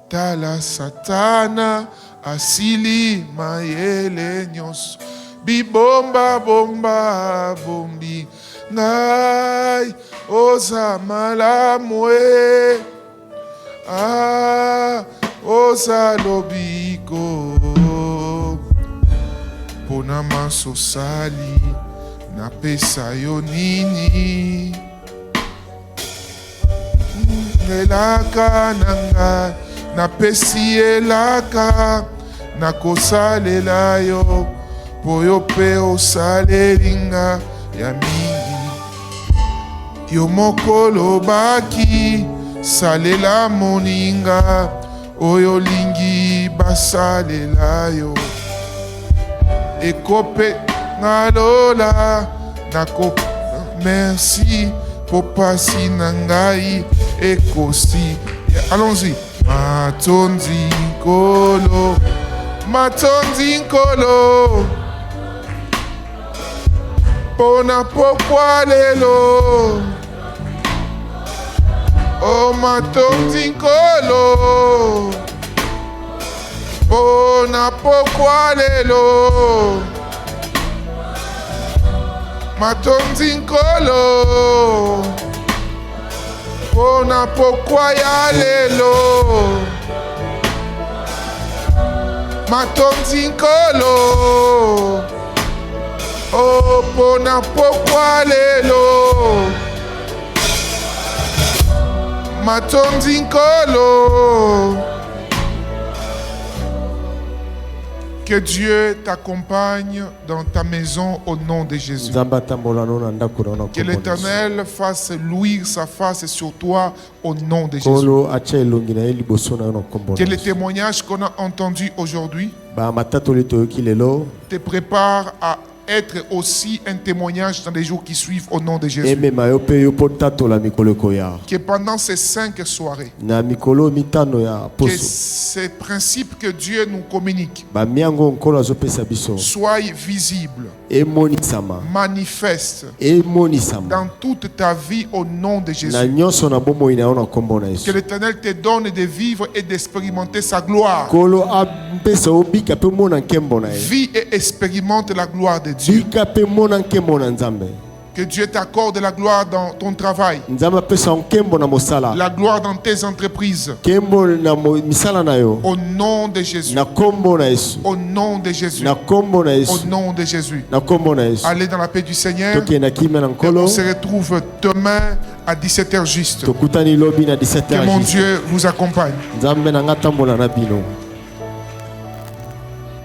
A: tala satana asili mayele nyonso bibomba bomba bombi ngai oza malamu oza lobiko pona maso sali napesa yo nini elaka nanga napesi elaka nakosalela yo po yo pe osalelinga ya mingi yo mokolo baki salela moninga oyo lingi basalela yo ekope ngalola nako merci po pasi na ngai ekosi. Allons-y. Matonzi nkolo pona pokwa lelo. Oh matonzi nkolo pona pokwa lelo. Matonzi nkolo pona pokwa ya lelo. Matonzi nkolo oh pona pokwa lelo. Matonzi nkolo. Que Dieu t'accompagne dans ta maison au nom de Jésus. Que l'Éternel fasse luire sa face sur toi au nom de Jésus. Que les témoignages qu'on a entendus aujourd'hui te préparent à être aussi un témoignage dans les jours qui suivent au nom de Jésus. Que pendant ces 5 soirées, que ces principes que Dieu nous communique soient visibles, manifestes dans toute ta vie au nom de Jésus. Que l'Éternel te donne de vivre et d'expérimenter sa gloire. Vis et expérimente la gloire de Dieu. Que Dieu t'accorde la gloire dans ton travail, la gloire dans tes entreprises. Au nom de Jésus. Au nom de Jésus. Au nom de Jésus. Allez dans la paix du Seigneur. Et on se retrouve demain à 17h juste. Que mon Dieu vous accompagne.